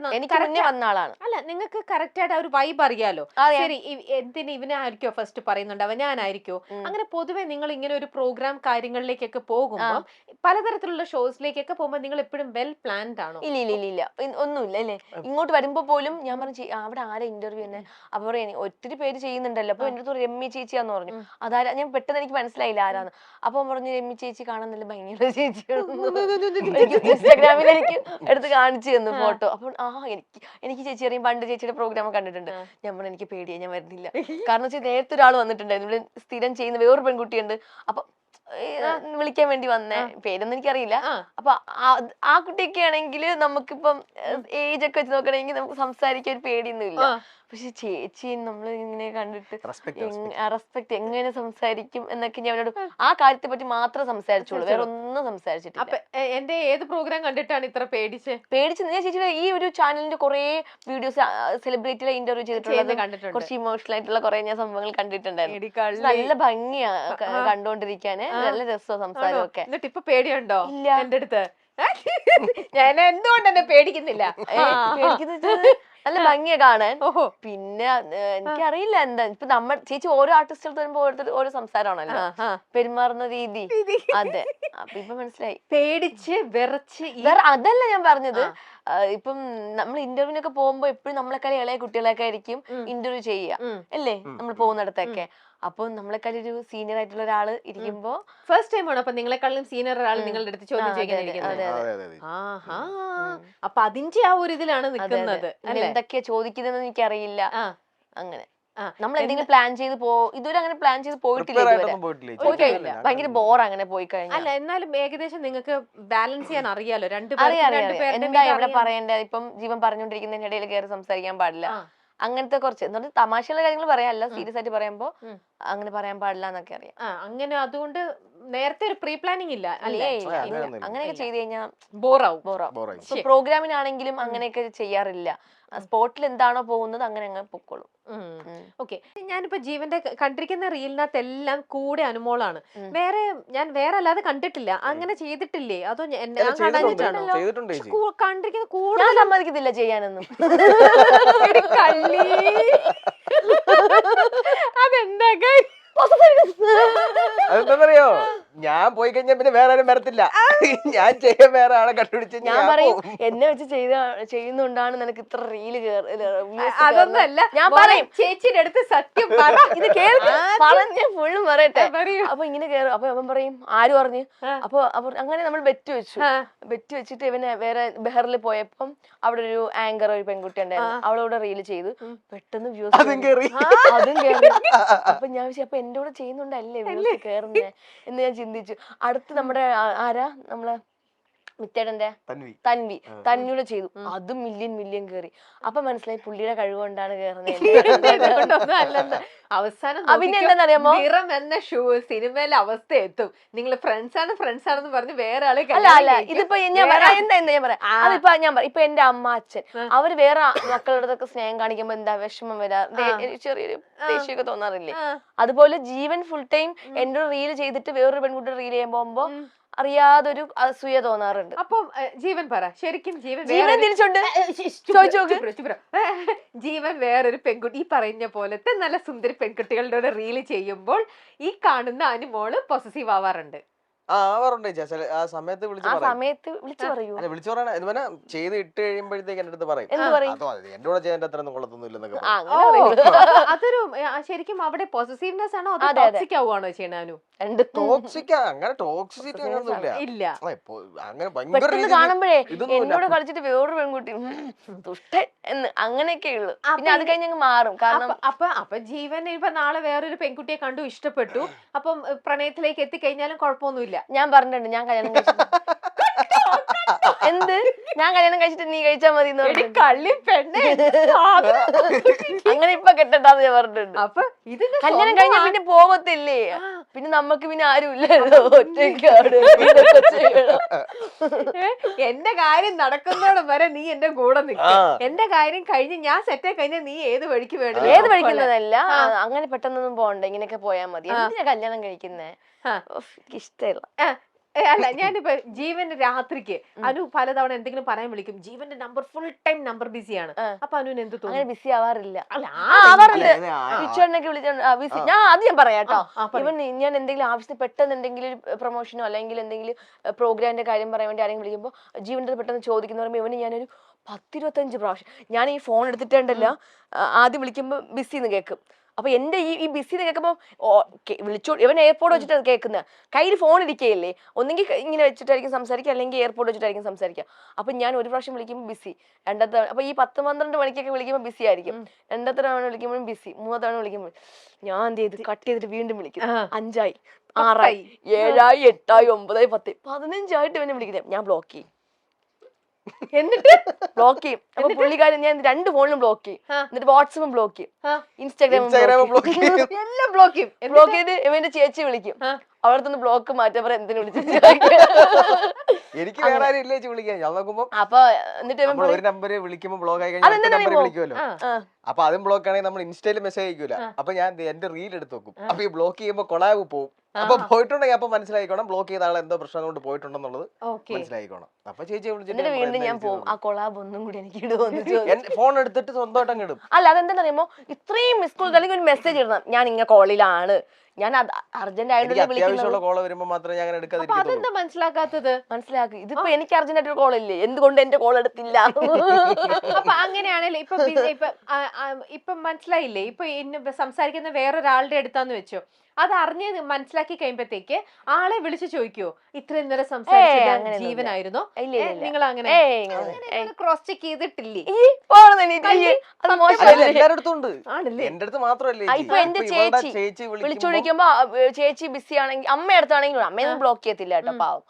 വന്ന ആളാണ് അല്ല, നിങ്ങൾക്ക് കറക്റ്റ് ആയിട്ട് ആ ഒരു വൈബ് അറിയാലോ. ശരി, എന്തിന് ഇവനായിരിക്കോ ഫസ്റ്റ് പറയുന്നുണ്ടാവുക, ഞാനായിരിക്കോ? അങ്ങനെ പൊതുവെ നിങ്ങൾ ഇങ്ങനെ ഒരു പ്രോഗ്രാം കാര്യങ്ങളിലേക്കൊക്കെ പോകുമ്പോൾ പലതരത്തിലുള്ള ഷോസിലേക്കൊക്കെ പോകുമ്പോൾ നിങ്ങൾ എപ്പോഴും വെൽ പ്ലാൻഡ് ആണോ? ഇല്ല ഒന്നുമില്ല അല്ലേ. ഇങ്ങോട്ട് വരുമ്പോ പോലും ഞാൻ പറഞ്ഞു അവിടെ ആരാ ഇന്റർവ്യൂ തന്നെ, അപ്പൊ പറയാ ഒത്തിരി പേര് ചെയ്യുന്നുണ്ടല്ലോ. അപ്പൊ എന്റെ അടുത്ത് രമ്യ ചേച്ചിയാന്ന് പറഞ്ഞു. അതാരാ ഞാൻ പെട്ടെന്ന് എനിക്ക് മനസ്സിലായില്ല ആരാന്ന്. അപ്പൊ പറഞ്ഞു രമ്യ ചേച്ചി കാണാൻ നല്ല ഭയങ്കര ചേച്ചിയാണെന്ന് ഇൻസ്റ്റാഗ്രാമിൽ എനിക്ക് എടുത്ത് കാണിച്ചു തന്നു ഫോട്ടോ. അപ്പൊ എനിക്ക് ചേച്ചി അറിയാം, പണ്ട് ചേച്ചിയുടെ പ്രോഗ്രാം കണ്ടിട്ടുണ്ട്. ഞാൻ പറഞ്ഞു എനിക്ക് പേടിയാ, ഞാൻ വരുന്നില്ല. കാരണം വെച്ചാൽ നേരത്തെ ഒരാൾ വന്നിട്ടുണ്ടായിരുന്നു, ഇവിടെ സ്ഥിരം ചെയ്യുന്ന വേറൊരു പെൺകുട്ടിയുണ്ട്. അപ്പൊ വിളിക്കാൻ വേണ്ടി വന്നേ, പേരൊന്നും എനിക്കറിയില്ല. അപ്പൊ ആ കുട്ടിയൊക്കെ ആണെങ്കിൽ നമുക്കിപ്പം ഏജ് ഒക്കെ വെച്ച് നോക്കണമെങ്കിൽ നമുക്ക് സംസാരിക്കാൻ ഒരു പേടിയൊന്നും ഇല്ല. പക്ഷെ ചേച്ചി നമ്മൾ ഇങ്ങനെ കണ്ടിട്ട് റെസ്പെക്ട് എങ്ങനെ സംസാരിക്കും എന്നൊക്കെ ഞാൻ അവരോട് ആ കാര്യത്തെ പറ്റി മാത്രം സംസാരിച്ചോളൂ, വേറെ ഒന്നും സംസാരിച്ചിട്ടില്ല. അപ്പൊ എന്റെ ഏത് പ്രോഗ്രാം കണ്ടിട്ടാണ് ഇത്ര പേടിച്ച് ഞാൻ ചേച്ചിയുടെ ഈ ഒരു ചാനലിന്റെ കുറെ വീഡിയോസ് സെലിബ്രിറ്റികളെ ഇന്റർവ്യൂ ചെയ്തിട്ടുള്ളത് കണ്ടിട്ടുണ്ട്. കുറച്ച് ഇമോഷണൽ ആയിട്ടുള്ള കുറെ ഞാൻ സംഭവങ്ങൾ കണ്ടിട്ടുണ്ടായിരുന്നു. നല്ല ഭംഗിയാ കണ്ടോണ്ടിരിക്കാന്, നല്ല രസമാണ് സംസാരമൊക്കെ. എന്നിട്ട് ഇപ്പൊ പേടിയുണ്ടോ എന്റെ അടുത്ത്? ഞാൻ എന്തുകൊണ്ട് എന്നെ പേടിക്കുന്നില്ല? നല്ല ഭംഗിയാ കാണാൻ. പിന്നെ എനിക്കറിയില്ല എന്താ ഇപ്പൊ ചേച്ചി ഓരോ ആർട്ടിസ്റ്റുകൾ വരുമ്പോ ഓരോ സംസാരമാണല്ലോ, പെരുമാറുന്ന രീതി. അതെ, അപ്പൊ ഇപ്പൊ മനസ്സിലായി. പേടിച്ച് വിറച്ച് അതല്ല ഞാൻ പറഞ്ഞത്. ഇപ്പം നമ്മൾ ഇന്റർവ്യൂവിനൊക്കെ പോകുമ്പോ എപ്പോഴും നമ്മളെക്കാളും ഇളയ കുട്ടികളൊക്കെ ആയിരിക്കും ഇന്റർവ്യൂ ചെയ്യുക അല്ലേ, നമ്മൾ പോകുന്നിടത്തൊക്കെ. അപ്പൊ നമ്മളെക്കാളും ഒരു സീനിയർ ആയിട്ടുള്ള ഒരാള് ഇരിക്കുമ്പോ ഫസ്റ്റ് ടൈം ആണോ അപ്പൊ നിങ്ങളെക്കാളും സീനിയർ ഒരാൾ നിങ്ങളുടെ അടുത്ത് ചോദ്യം ചോദിക്കാനിരിക്കുന്നത്? അപ്പൊ അതിന്റെ ആ ഒരു ഇതിലാണ് നിൽക്കുന്നത്. എന്തൊക്കെയാ ചോദിക്കുന്നതെന്ന് എനിക്കറിയില്ല. അങ്ങനെ നമ്മൾ എന്തെങ്കിലും പ്ലാൻ ചെയ്ത് ഇതുവരെ അങ്ങനെ പ്ലാൻ ചെയ്ത് പോയിട്ടില്ല Prepare ഇതുവരെ. ആയിട്ടൊന്നും പോയിട്ടില്ല ചേച്ചി. പോയിട്ടില്ല. അങ്ങനെയല്ല, ഭയങ്കര ബോർ അങ്ങനെ പോയി കഴിഞ്ഞാൽ. അല്ല എന്നാലും ഏകദേശം നിങ്ങൾക്ക് ബാലൻസ് ചെയ്യാൻ അറിയാലോ അറിയാം എന്താ എവിടെ പറയണ്ടേ. ഇപ്പം ജീവൻ പറഞ്ഞോണ്ടിരിക്കുന്നതിന്റെ ഇടയിൽ കയറി സംസാരിക്കാൻ പാടില്ല, അങ്ങനത്തെ കുറച്ച് എന്നിട്ട് തമാശയുള്ള കാര്യങ്ങൾ പറയാല്ല, സീരിയസ് ആയിട്ട് പറയുമ്പോ അങ്ങനെ പറയാൻ പാടില്ല എന്നൊക്കെ അറിയാം. അങ്ങനെ അതുകൊണ്ട് നേരത്തെ ഒരു പ്രീ പ്ലാനിങ് ഇല്ല അല്ലേ? അങ്ങനെയൊക്കെ ചെയ്ത് കഴിഞ്ഞാൽ ബോറാവും. ബോറായി. പ്രോഗ്രാമിനാണെങ്കിലും അങ്ങനെയൊക്കെ ചെയ്യാറില്ല. സ്പോട്ടിൽ എന്താണോ പോകുന്നത് അങ്ങനെ അങ്ങ് പൊക്കോളും. ഓക്കെ, ഞാനിപ്പോ ജീവന്റെ കണ്ടിരിക്കുന്ന റീലിനകത്ത് എല്ലാം കൂടെ അനുമോളാണ്. ഞാൻ വേറെ അല്ലാതെ കണ്ടിട്ടില്ല. അങ്ങനെ ചെയ്തിട്ടില്ലേ? അതോ ഞാൻ കാണാഞ്ഞിട്ടാണോ? ചെയ്തിട്ടുണ്ട് ചേച്ചി. കണ്ടിരിക്കുന്ന ഞാൻ കൂടുതൽ സമ്മതിക്കത്തില്ല ചെയ്യാനൊന്നും. കള്ളി അതെന്താ അതെന്താന്നറിയോ, ഞാൻ പോയി കഴിഞ്ഞാൽ പിന്നെ വേറെ ആരും വരത്തില്ല. ഞാൻ ചെയ്യാൻ വേറെ ആളെ കണ്ടുപിടിച്ച് ഞാൻ പറയും എന്നെ വെച്ച് ചെയ്യുന്നുണ്ടാണ് നിനക്ക് ഇത്ര റീല് അതൊന്നല്ല. ഞാൻ പറയും ചേച്ചിയുടെ അടുത്ത് സത്യം പറ. ഇത് പറഞ്ഞ ഫുള്ളും പറയട്ടെ. അപ്പൊ ഇങ്ങനെ കേറും. അപ്പൊ അവൻ പറയും ആര് പറഞ്ഞു. അപ്പൊ അങ്ങനെ നമ്മൾ ബെറ്റ് വെച്ചിട്ട് ഇവനെ വേറെ ബെഹറിൽ പോയപ്പം അവിടെ ഒരു ആങ്കർ ഒരു പെൺകുട്ടി ഉണ്ടായിരുന്നു, അവളോട് റീല് ചെയ്തു. പെട്ടെന്ന് വ്യൂസ് അതും കേറി. അപ്പൊ ഞാൻ വിചാരിച്ചു അപ്പൊ എന്റെ കൂടെ ചെയ്യുന്നുണ്ടല്ലേ വ്യൂസ് കേറുന്നേ എന്ന് ഞാൻ ചിന്തിച്ചു. അടുത്ത് നമ്മുടെ ആരാ നമ്മളെ മിത്തേടന്റെ തന്വിയുടെ ചെയ്തു, അതും മില്യൺ കേറി. അപ്പൊ മനസ്സിലായി പുള്ളിയുടെ കഴിവുകൊണ്ടാണ് കേറുന്നത്. അവസാനം പിന്നെ എന്താണെന്നറിയാമോ, നിറം എന്ന ഷൂ സിനിമയിലെ അവസ്ഥ എത്തും. നിങ്ങൾ ഫ്രണ്ട്സ് ആണെന്ന് പറഞ്ഞ് വേറെ ആളെ അല്ല ഇതിപ്പോ ഞാൻ പറയാം അതിപ്പോ ഞാൻ പറയാം. ഇപ്പൊ എന്റെ അമ്മ അച്ഛൻ അവര് വേറെ മക്കളുടെ അടുത്തൊക്കെ സ്നേഹം കാണിക്കുമ്പോ എന്താ വിഷമം ചെറിയൊരു ദേഷ്യമൊക്കെ തോന്നാറില്ലേ? അതുപോലെ ജീവൻ ഫുൾ ടൈം എന്റെ റീല് ചെയ്തിട്ട് വേറൊരു പെൺകുട്ടി റീൽ ചെയ്യാൻ പോകുമ്പോ അറിയാതൊരു അസൂയ തോന്നാറുണ്ട്. അപ്പം ജീവൻ പറ, ശരിക്കും ജീവൻ തിരിച്ചുണ്ട് ജീവൻ വേറൊരു പെൺകുട്ടി ഈ പറഞ്ഞ പോലത്തെ നല്ല സുന്ദരി പെൺകുട്ടികളുടെ റീല് ചെയ്യുമ്പോൾ ഈ കാണുന്ന അനുമോള് പൊസസീവ് ആവാറുണ്ട്. ആവാറുണ്ട് ആ സമയത്ത് വിളിച്ചു പറയൂ. വിളിച്ചു പറയണ ഇതുപോലെ ചെയ്ത് ഇട്ട് കഴിയുമ്പോഴത്തേക്ക് എന്റെ അടുത്ത് പറയും എന്റെ കൂടെ ചെയ്യാൻ അത്ര ഒന്നും കൊള്ളത്തൊന്നുമില്ലെന്നൊക്കെ. അതൊരു ശരിക്കും അവിടെ പോസസീവ്നെസ് ആണോ അതോ ടോക്സിക് ആവുകയാണോ ചെയ്യണു? ടോക്സിക് അങ്ങനെ ടോക്സിസിറ്റി അങ്ങനൊന്നുമില്ല. ഇല്ല അങ്ങനെ ഭയങ്കര കാണുമ്പോഴേ എന്നോട് കളിച്ചിട്ട് വേറൊരു പെൺകുട്ടി ദുഷ്ടൻ എന്ന് അങ്ങനെയൊക്കെ ഉള്ളു. പിന്നെ അത് കഴിഞ്ഞ് മാറും. കാരണം അപ്പൊ ജീവൻ ഇപ്പൊ നാളെ വേറൊരു പെൺകുട്ടിയെ കണ്ടു ഇഷ്ടപ്പെട്ടു, അപ്പം പ്രണയത്തിലേക്ക് എത്തിക്കഴിഞ്ഞാലും കുഴപ്പമൊന്നുമില്ല. ഞാൻ പറഞ്ഞിട്ടുണ്ട് ഞാൻ കല്യാണം ഞാൻ കല്യാണം കഴിച്ചിട്ട് നീ കഴിച്ചാൽ മതി കള്ളി പെണ്ണെ അങ്ങനെ ഇപ്പൊ കെട്ടണ്ടാന്ന് ഞാൻ പറഞ്ഞിട്ടുണ്ട്. അപ്പൊ ഇത് കല്യാണം കഴിഞ്ഞാൽ പിന്നെ പോകത്തില്ലേ, പിന്നെ നമുക്ക് പിന്നെ ആരും ഇല്ലല്ലോ, ഒറ്റയ്ക്കാണ്. എന്റെ കാര്യം നടക്കുന്നോളം വരെ നീ എന്റെ കൂടെ നിൽക്കും. എന്റെ കാര്യം കഴിഞ്ഞ് ഞാൻ സെറ്റ് ആയി കഴിഞ്ഞാൽ നീ ഏത് വഴിക്ക് വേണം. ഏത് വഴിക്കുന്നതല്ല, അങ്ങനെ പെട്ടെന്നൊന്നും പോകണ്ട, ഇങ്ങനെയൊക്കെ പോയാൽ മതി. എന്തിനാ കല്യാണം കഴിക്കുന്നേ? ഇഷ്ടമില്ല. അല്ല ഞാനിപ്പോ ജീവന്റെ രാത്രിക്ക് അനു പലതവണ എന്തെങ്കിലും പറയാൻ വിളിക്കും, ജീവന്റെ നമ്പർ ഫുൾ ടൈം നമ്പർ ബിസിയാണ്. അപ്പൊ അനുവിന് എന്ത് തോന്നുന്നു? അങ്ങനെ ബിസി ആവാറില്ല. ആവാറുണ്ട്. വിളിച്ചോണ്ടൊക്കെ വിളിച്ചോണ്ട് ഞാൻ അത് ഞാൻ പറയാട്ടോ. ഇവൻ ഞാൻ എന്തെങ്കിലും ആവശ്യത്തിന് പെട്ടെന്ന് എന്തെങ്കിലും പ്രൊമോഷനോ അല്ലെങ്കിൽ എന്തെങ്കിലും പ്രോഗ്രാമിന്റെ കാര്യം പറയാൻ വേണ്ടി ആരെങ്കിലും വിളിക്കുമ്പോൾ ജീവന്റെ പെട്ടെന്ന് ചോദിക്കുന്ന പറയുമ്പോൾ ഇവന് ഞാനൊരു 10-25 പ്രാവശ്യം ഞാൻ ഈ ഫോൺ എടുത്തിട്ടുണ്ടല്ലോ, ആദ്യം വിളിക്കുമ്പോ ബിസിന്ന് കേൾക്കും. അപ്പൊ എന്റെ ഈ ബിസി കേൾക്കുമ്പോ വിളിച്ചോ, ഇവൻ എയർപോർട്ട് വെച്ചിട്ട് കേൾക്കുന്നത്, കയ്യിൽ ഫോൺ ഇരിക്കുകയല്ലേ, ഒന്നെങ്കിൽ ഇങ്ങനെ വെച്ചിട്ടായിരിക്കും സംസാരിക്കുക അല്ലെങ്കിൽ എയർപോർട്ട് വെച്ചിട്ടായിരിക്കും സംസാരിക്കുക. അപ്പൊ ഞാൻ ഒരു പ്രാവശ്യം വിളിക്കുമ്പോൾ ബിസി, രണ്ടാമത്തെ അപ്പൊ ഈ 10-12 മണിക്കൊക്കെ വിളിക്കുമ്പോൾ ബിസി ആയിരിക്കും, രണ്ടാമത്തെ തവണ വിളിക്കുമ്പോഴും ബിസി, മൂന്നാമത്തെ തവണ വിളിക്കുമ്പോൾ ഞാൻ എന്ത് ചെയ്ത് കട്ട് ചെയ്തിട്ട് വീണ്ടും വിളിക്കും. 5 ആയി, 6 ആയി, 7 ആയി, 8 ആയി, 9 ആയി, 10 15 ആയിട്ട് ഇവനെ വിളിക്കുന്നത് ഞാൻ ബ്ലോക്ക് ചെയ്യും. എന്നിട്ട് ബ്ലോക്ക് ചെയ്യും. അപ്പൊ പുള്ളിക്കാരൻ ഞാൻ 2 ഫോണിലും ബ്ലോക്ക് ചെയ്യും, എന്നിട്ട് വാട്സപ്പും ബ്ലോക്ക് ചെയ്യും, ഇൻസ്റ്റാഗ്രാമും ബ്ലോക്ക് ചെയ്യും, എല്ലാം ബ്ലോക്ക് ചെയ്യും. ബ്ലോക്ക് ചെയ്ത് ഇവന്റെ ചേച്ചി വിളിക്കും, അവിടത്തുനിന്ന് ബ്ലോക്ക് മാറ്റാൻ പറയാൻ എന്തിനു വിളിച്ചു. എനിക്ക് വേറെ ആരും ഇല്ല ചേച്ചി വിളിക്കാൻ. ഞാൻ നോക്കുമ്പോ അപ്പൊ എന്നിട്ട് ഒരു നമ്പർ വിളിക്കുമ്പോ ബ്ലോക്ക് ആയി കഴിഞ്ഞാൽ വിളിക്കുമല്ലോ. അപ്പൊ അതും ബ്ലോക്ക് ആണെങ്കിൽ നമ്മൾ ഇൻസ്റ്റയിൽ മെസ്സേജ് അയക്കൂല. അപ്പൊ ഞാൻ എന്റെ റീൽ എടുത്ത് നോക്കും. അപ്പൊ ഈ ബ്ലോക്ക് ചെയ്യുമ്പോ കൊളാബ് പോകും. അപ്പൊ പോയിട്ടുണ്ടെങ്കിൽ അപ്പൊ മനസ്സിലായിക്കോണം ബ്ലോക്ക് ചെയ്ത ആളെ എന്തോ പ്രശ്നം കൊണ്ട് പോയിട്ടുണ്ടെന്നുള്ളത് മനസ്സിലായിക്കോണം. അപ്പൊ ചേച്ചി വിളിച്ചിട്ട് വീണ്ടും ഞാൻ പോകും, ആ കൊളാബ് ഒന്നും കൂടി എനിക്ക് ഇടുവോന്ന് ഫോൺ എടുത്തിട്ട് സ്വന്തമായിട്ട് ഇടും. അല്ല അതെന്താ അറിയുമോ, ഇത്രയും മിസ് കോൾ അല്ലെങ്കിൽ ഒരു മെസ്സേജ് ഇടണം, ഞാൻ ഇങ്ങനെ കോളിലാണ്, ഞാൻ അർജന്റ് ആയിട്ടുള്ള കോള് വരുമ്പോ മാത്രമേ ഞാൻ എടുക്കാതിരിക്കത്തുള്ളൂ. മനസ്സിലാക്കാത്തത് മനസ്സിലാക്കി. ഇതിപ്പോ എനിക്ക് അർജന്റ് ആയിട്ടൊരു കോൾ ഇല്ലേ, എന്തുകൊണ്ട് എന്റെ കോൾ എടുത്തില്ല? അപ്പൊ അങ്ങനെയാണ് അങ്ങനെയല്ല ഇപ്പൊ ഇപ്പൊ മനസ്സിലായില്ലേ, ഇപ്പൊ സംസാരിക്കുന്ന വേറൊരാളുടെ അടുത്താന്ന് വെച്ചോ, അത് അറിഞ്ഞ് മനസ്സിലാക്കി കഴിയുമ്പത്തേക്ക് ആളെ വിളിച്ചു ചോദിക്കുവോ ഇത്രയും നേരം സംസാരിച്ചത് ജീവനായിരുന്നോ? നിങ്ങൾ അങ്ങനെ ക്രോസ് ചെക്ക് ചെയ്തിട്ടില്ലേ? എല്ലാരുടെ അടുത്തും ഉണ്ട്, ആണല്ലേ? എന്റെ അടുത്ത് മാത്രമല്ലേ. ഇപ്പൊ എന്റെ ചേച്ചി വിളിച്ചു വിളിക്കുമ്പോ ചേച്ചി ബിസി ആണെങ്കിൽ, അമ്മ അടുത്താണെങ്കിൽ അമ്മയൊന്നും ബ്ലോക്ക് ചെയ്യത്തില്ല കേട്ടോ, പാവം.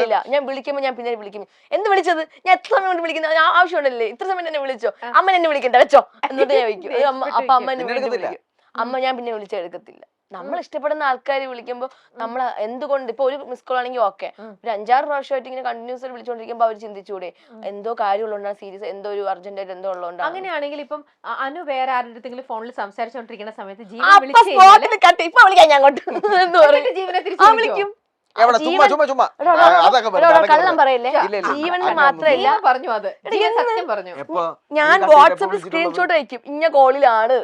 ഇല്ല, ഞാൻ വിളിക്കുമ്പോ ഞാൻ പിന്നെ വിളിക്കും, എന്ത് വിളിച്ചത്, ഞാൻ എത്ര സമയം കൊണ്ട് വിളിക്കുന്നത്, ആവശ്യമുണ്ടല്ലേ, ഇത്ര സമയം എന്നെ വിളിച്ചോ, അമ്മ എന്നെ വിളിക്കണ്ട വെച്ചോ എന്നിട്ട് ഞാൻ വിളിക്കും. അപ്പൊ അമ്മ എന്നെ വിളിക്കും, അമ്മ ഞാൻ പിന്നെ വിളിച്ചെടുക്കത്തില്ല. നമ്മൾ ഇഷ്ടപ്പെടുന്ന ആൾക്കാർ വിളിക്കുമ്പോ നമ്മൾ എന്തുകൊണ്ട്, ഇപ്പൊ ഒരു മിസ് കോൾ ആണെങ്കിൽ ഓക്കെ, ഒരു 5-6 പ്രാവശ്യമായിട്ട് ഇങ്ങനെ കണ്ടിന്യൂസ് വിളിച്ചോണ്ടിരിക്കുമ്പോ അവർ ചിന്തിച്ചൂടെ എന്തോ കാര്യമുള്ളതുകൊണ്ടാണ്, സീരിയസ് എന്തോ ഒരു അർജന്റ് ആയിട്ട് എന്തോ ഉള്ളതുകൊണ്ടാണ്. അങ്ങനെയാണെങ്കിൽ ഇപ്പം അനു വേറെ ആരുടെ അടുത്തെങ്കിലും ഫോണിൽ സംസാരിച്ചോണ്ടിരിക്കുന്ന സമയത്ത് ഇപ്പൊ വിളിക്കാൻ ഞാൻ അങ്ങോട്ട് എന്ന് പറയും, ജീവനെ വിളിക്കും. കള്ളം പറയല്ലേ, ജീവനിൽ മാത്രല്ല പറഞ്ഞു, അത് സത്യം പറഞ്ഞു. ഞാൻ വാട്സാപ്പിൽ സ്ക്രീൻഷോട്ട് വയ്ക്കും ഇന്ന കോളിലാണ്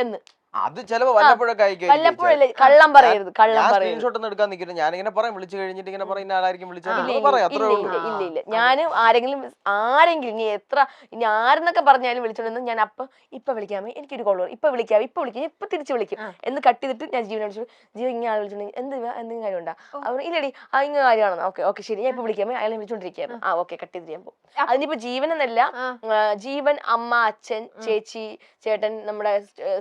എന്ന്. അത് ചിലപ്പോ വല്ലപ്പോഴൊക്കെ വല്ലപ്പോഴല്ലേ, കള്ളം പറയരുത്, കള്ളം പറയരുത്. സ്ക്രീൻഷോട്ട് ഒന്നും എടുക്കാൻ നിൽക്കില്ല, ഞാനിങ്ങനെ പറയാം, വിളിച്ചു കഴിഞ്ഞിട്ട് ഇങ്ങനെ പറയുന്ന ആളായിരിക്കും വിളിച്ചത്. ഇല്ല ഞാനും ആരെങ്കിലും ഇനി ആരെന്നൊക്കെ പറഞ്ഞാലും വിളിച്ചോണ്ടെന്ന് ഞാൻ ഇപ്പൊ വിളിക്കാമേ, എനിക്കൊരു കോൾ ഇപ്പൊ വിളിക്കാം ഇപ്പൊ തിരിച്ചു വിളിക്കും എന്ന് കട്ട് ചെയ്തിട്ട് ഞാൻ ജീവനെ വിളിച്ചു, ജീവൻ ഇങ്ങനെ ആൾ വിളിച്ചിട്ടുണ്ടെങ്കിൽ എന്തെങ്കിലും കാര്യം ഉണ്ടാ, അവർ ഇല്ലടി ഇങ്ങനെ കാര്യമാണെന്ന്, ഓക്കെ ശരി ഞാൻ ഇപ്പൊ വിളിക്കാമേ, അയാളെ വിളിച്ചോണ്ടിരിക്കുകയാണ്, ഓക്കെ കട്ട് ചെയ്തിട്ട് ഞാൻ പോകും. അതിനിപ്പോ ജീവനെന്നല്ല, ജീവൻ, അമ്മ, അച്ഛൻ, ചേച്ചി, ചേട്ടൻ, നമ്മുടെ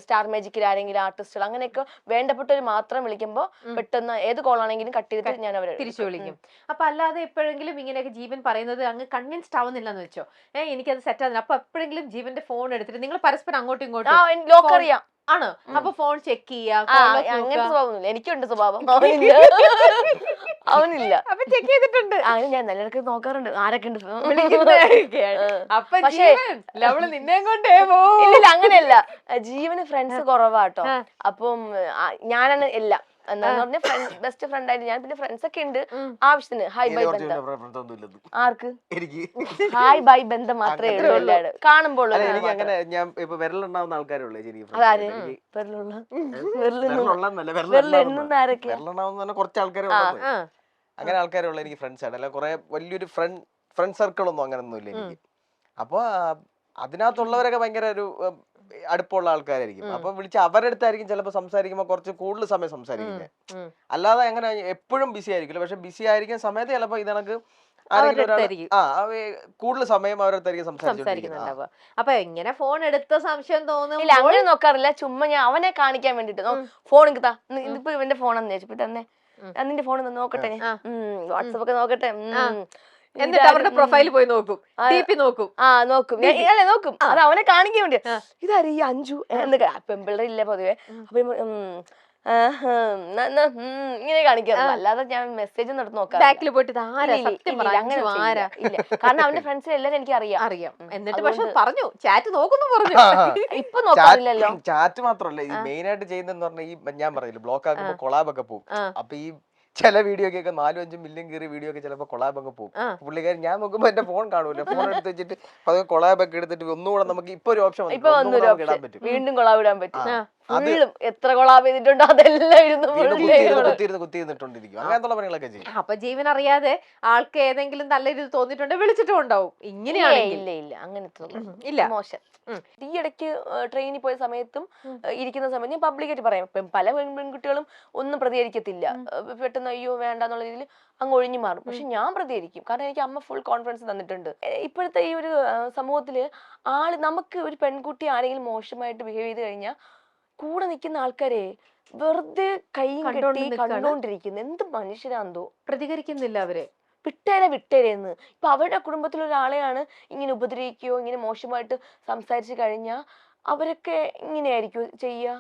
സ്റ്റാർ മാജിക് ആരെങ്കിലും ആർട്ടിസ്റ്റുകൾ അങ്ങനെയൊക്കെ വേണ്ടപ്പെട്ടവർ മാത്രം വിളിക്കുമ്പോ പെട്ടെന്ന് ഏത് കോളാണെങ്കിലും കട്ട് ചെയ്തിട്ട് ഞാൻ അവരെ തിരിച്ചു വിളിക്കും. അപ്പൊ അല്ലാതെ എപ്പോഴെങ്കിലും ഇങ്ങനെയൊക്കെ ജീവൻ പറയുന്നത് അങ്ങ് കൺവിൻസ്ഡ് ആവുന്നില്ലെന്ന് വെച്ചോ, എനിക്കത് സെറ്റ് ആവുന്നില്ല, അപ്പൊ എപ്പോഴെങ്കിലും ജീവന്റെ ഫോൺ എടുത്തിട്ട് നിങ്ങൾ പരസ്പരം അങ്ങോട്ടും ഇങ്ങോട്ടും ലോക്ക് അറിയാം ആണ്, അപ്പൊ ഫോൺ ചെക്ക് ചെയ്യാം, അങ്ങനത്തെ സ്വഭാവം എനിക്കുണ്ട്, സ്വഭാവം അവനില്ല. അപ്പൊ ചെക്ക് ചെയ്തിട്ടുണ്ട്, ഞാൻ നല്ലതൊക്കെ നോക്കാറുണ്ട് ആരൊക്കെ ഉണ്ട്. അപ്പൊ നിന്നെ കൊണ്ടേ ഇല്ല അങ്ങനെയല്ല, ജീവന് ഫ്രണ്ട്സ് കുറവാട്ടോ. അപ്പം ഞാനാണ് എല്ലാം എന്താന്ന് പറഞ്ഞ ബെസ്റ്റ് ഫ്രണ്ട് ആയിട്ട് ഞാൻ, പിന്നെ ഫ്രണ്ട്സ് ഒക്കെ ഉണ്ട് ആവശ്യത്തിന്. ഹായ് ബൈ ബന്ധം ആർക്ക്, ഹായ് ബൈ ബന്ധം മാത്രമേ ഉള്ളൂ എല്ലാവരും കാണുമ്പോൾ. അങ്ങനെ ഞാൻ ഇപ്പൊ വിരലുണ്ടാവുന്ന ആൾക്കാരുള്ളൂ, അതാര് വിരലെണ്ണുന്ന ആരൊക്കെ, വിരലുണ്ടാവുന്ന കുറച്ച് ആൾക്കാരെ അങ്ങനെ ആൾക്കാരുള്ള എനിക്ക് ഫ്രണ്ട്സ് ആണ്. അല്ല കുറെ വലിയൊരു ഫ്രണ്ട് സർക്കിൾ ഒന്നും അങ്ങനെ ഒന്നും ഇല്ല എനിക്ക്. അപ്പൊ അതിനകത്തുള്ളവരൊക്കെ ഭയങ്കര ഒരു അടുപ്പമുള്ള ആൾക്കാരായിരിക്കും. അപ്പൊ വിളിച്ച് അവരുടെ അടുത്തായിരിക്കും ചിലപ്പോൾ സംസാരിക്കുമ്പോൾ കുറച്ച് കൂടുതൽ സമയം സംസാരിക്കുന്നത്. അല്ലാതെ അങ്ങനെ എപ്പോഴും ബിസി ആയിരിക്കില്ല, പക്ഷെ ബിസി ആയിരിക്കുന്ന സമയത്ത് ചിലപ്പോ ഇതണക്ക് കൂടുതൽ സമയം അവരടുത്തായിരിക്കും സംസാരിക്കുന്നുണ്ടാവുക. അപ്പൊ എങ്ങനെ ഫോൺ എടുത്ത സംശയം തോന്നുന്നു? ഇല്ല അങ്ങനെ നോക്കാറില്ല, ചുമ്മാ ഞാൻ അവനെ കാണിക്കാൻ വേണ്ടിട്ട് ഫോൺ ഇപ്പൊ ഇവന്റെ ഫോണെന്ന് ചോദിച്ചപ്പോ തന്നെ നിന്റെ ഫോൺ നോക്കട്ടെ, വാട്സപ്പ് ഒക്കെ നോക്കട്ടെ, എന്നിട്ട് അവരുടെ പ്രൊഫൈൽ പോയി നോക്കും, നോക്കും നോക്കും. അത് അവനെ കാണിക്കാൻ വേണ്ടി, ഇതാര് ഈ അഞ്ചു എന്നൊക്കെ പെമ്പിള്ളേർ ഇല്ല പൊതുവെ, അപ്പൊ ഇങ്ങനെ കാണിക്കാറില്ല. അല്ലാതെ ഞാൻ മെസ്സേജ് ഒന്നും നോക്കാം, ബാക്കിൽ പോയിട്ട് അങ്ങനെ ഇല്ല. കാരണം അവന്റെ ഫ്രണ്ട്സിനെ എല്ലാരും എനിക്ക് അറിയാം. എന്നിട്ട് പക്ഷെ പറഞ്ഞു ചാറ്റ് നോക്കുന്നു പറഞ്ഞു. ഇപ്പൊ നോക്കാറില്ലല്ലോ. ചാറ്റ് മാത്രമല്ല, ഈ മെയിൻ ആയിട്ട് ചെയ്യുന്നതെന്ന് പറഞ്ഞാൽ ഈ ഞാൻ പറഞ്ഞില്ല ബ്ലോക്ക് ആക്കുമ്പോ കൊളാബ് ഒക്കെ പോകും. അപ്പൊ ഈ ചില വീഡിയോ ഒക്കെ 4-5 മില്യൺ കയറിയ വീഡിയോ ഒക്കെ ചിലപ്പോ കൊളാബ് ഒക്കെ പോകും. പുള്ളിക്കാരൻ ഞാൻ നോക്കുമ്പോ എന്റെ ഫോൺ കാണൂല, ഫോൺ എടുത്ത് വെച്ചിട്ട് അതൊക്കെ കൊളാബ് ഒക്കെ എടുത്തിട്ട് ഒന്നുകൂടെ നമുക്ക് ഇപ്പൊ ഒരു ഓപ്ഷൻ ഇടാൻ പറ്റും, വീണ്ടും കൊളാബ് ഇടാൻ പറ്റും. എത്ര കൊളാബ് ചെയ്തിട്ടുണ്ടോ അതെല്ലാം കുത്തിയിരുന്നിട്ടുണ്ടിരിക്കും, അങ്ങനത്തെ പണികളൊക്കെ ചെയ്യും. അപ്പൊ ജീവൻ അറിയാതെ ആൾക്ക് ഏതെങ്കിലും നല്ല രീതി തോന്നിയിട്ടുണ്ടെങ്കിൽ വിളിച്ചിട്ടും ഉണ്ടാവും. ഇങ്ങനെയാണ് ഇല്ല അങ്ങനത്തെ ഇല്ല, മോശം. ഈ ഇടയ്ക്ക് ട്രെയിനിൽ പോയ സമയത്തും ഇരിക്കുന്ന സമയത്ത് ഞാൻ പബ്ലിക്കായിട്ട് പറയാം, പല പെൺകുട്ടികളും ഒന്നും പ്രതികരിക്കത്തില്ല, പെട്ടെന്ന് അയ്യോ വേണ്ടെന്നുള്ള രീതിയിൽ അങ്ങ് ഒഴിഞ്ഞു മാറും. പക്ഷെ ഞാൻ പ്രതികരിക്കും, കാരണം എനിക്ക് അമ്മ ഫുൾ കോൺഫിഡൻസ് തന്നിട്ടുണ്ട്. ഇപ്പോഴത്തെ ഈ ഒരു സമൂഹത്തില് നമുക്ക് ഒരു പെൺകുട്ടി ആരെങ്കിലും മോശമായിട്ട് ബിഹേവ് ചെയ്ത് കഴിഞ്ഞാൽ കൂടെ നിൽക്കുന്ന ആൾക്കാരെ വെറുതെ കൈയും കെട്ടി കണ്ടോണ്ടിരിക്കുന്നു. എന്ത് മനുഷ്യരാന്തോ, പ്രതികരിക്കുന്നില്ല അവര്, വിട്ടേരെന്ന്. ഇപ്പൊ അവരുടെ കുടുംബത്തിലൊരാളെയാണ് ഇങ്ങനെ ഉപദ്രവിക്കുകയോ ഇങ്ങനെ മോശമായിട്ട് സംസാരിച്ചു കഴിഞ്ഞാൽ അവരൊക്കെ ഇങ്ങനെയായിരിക്കും ചെയ്യുക.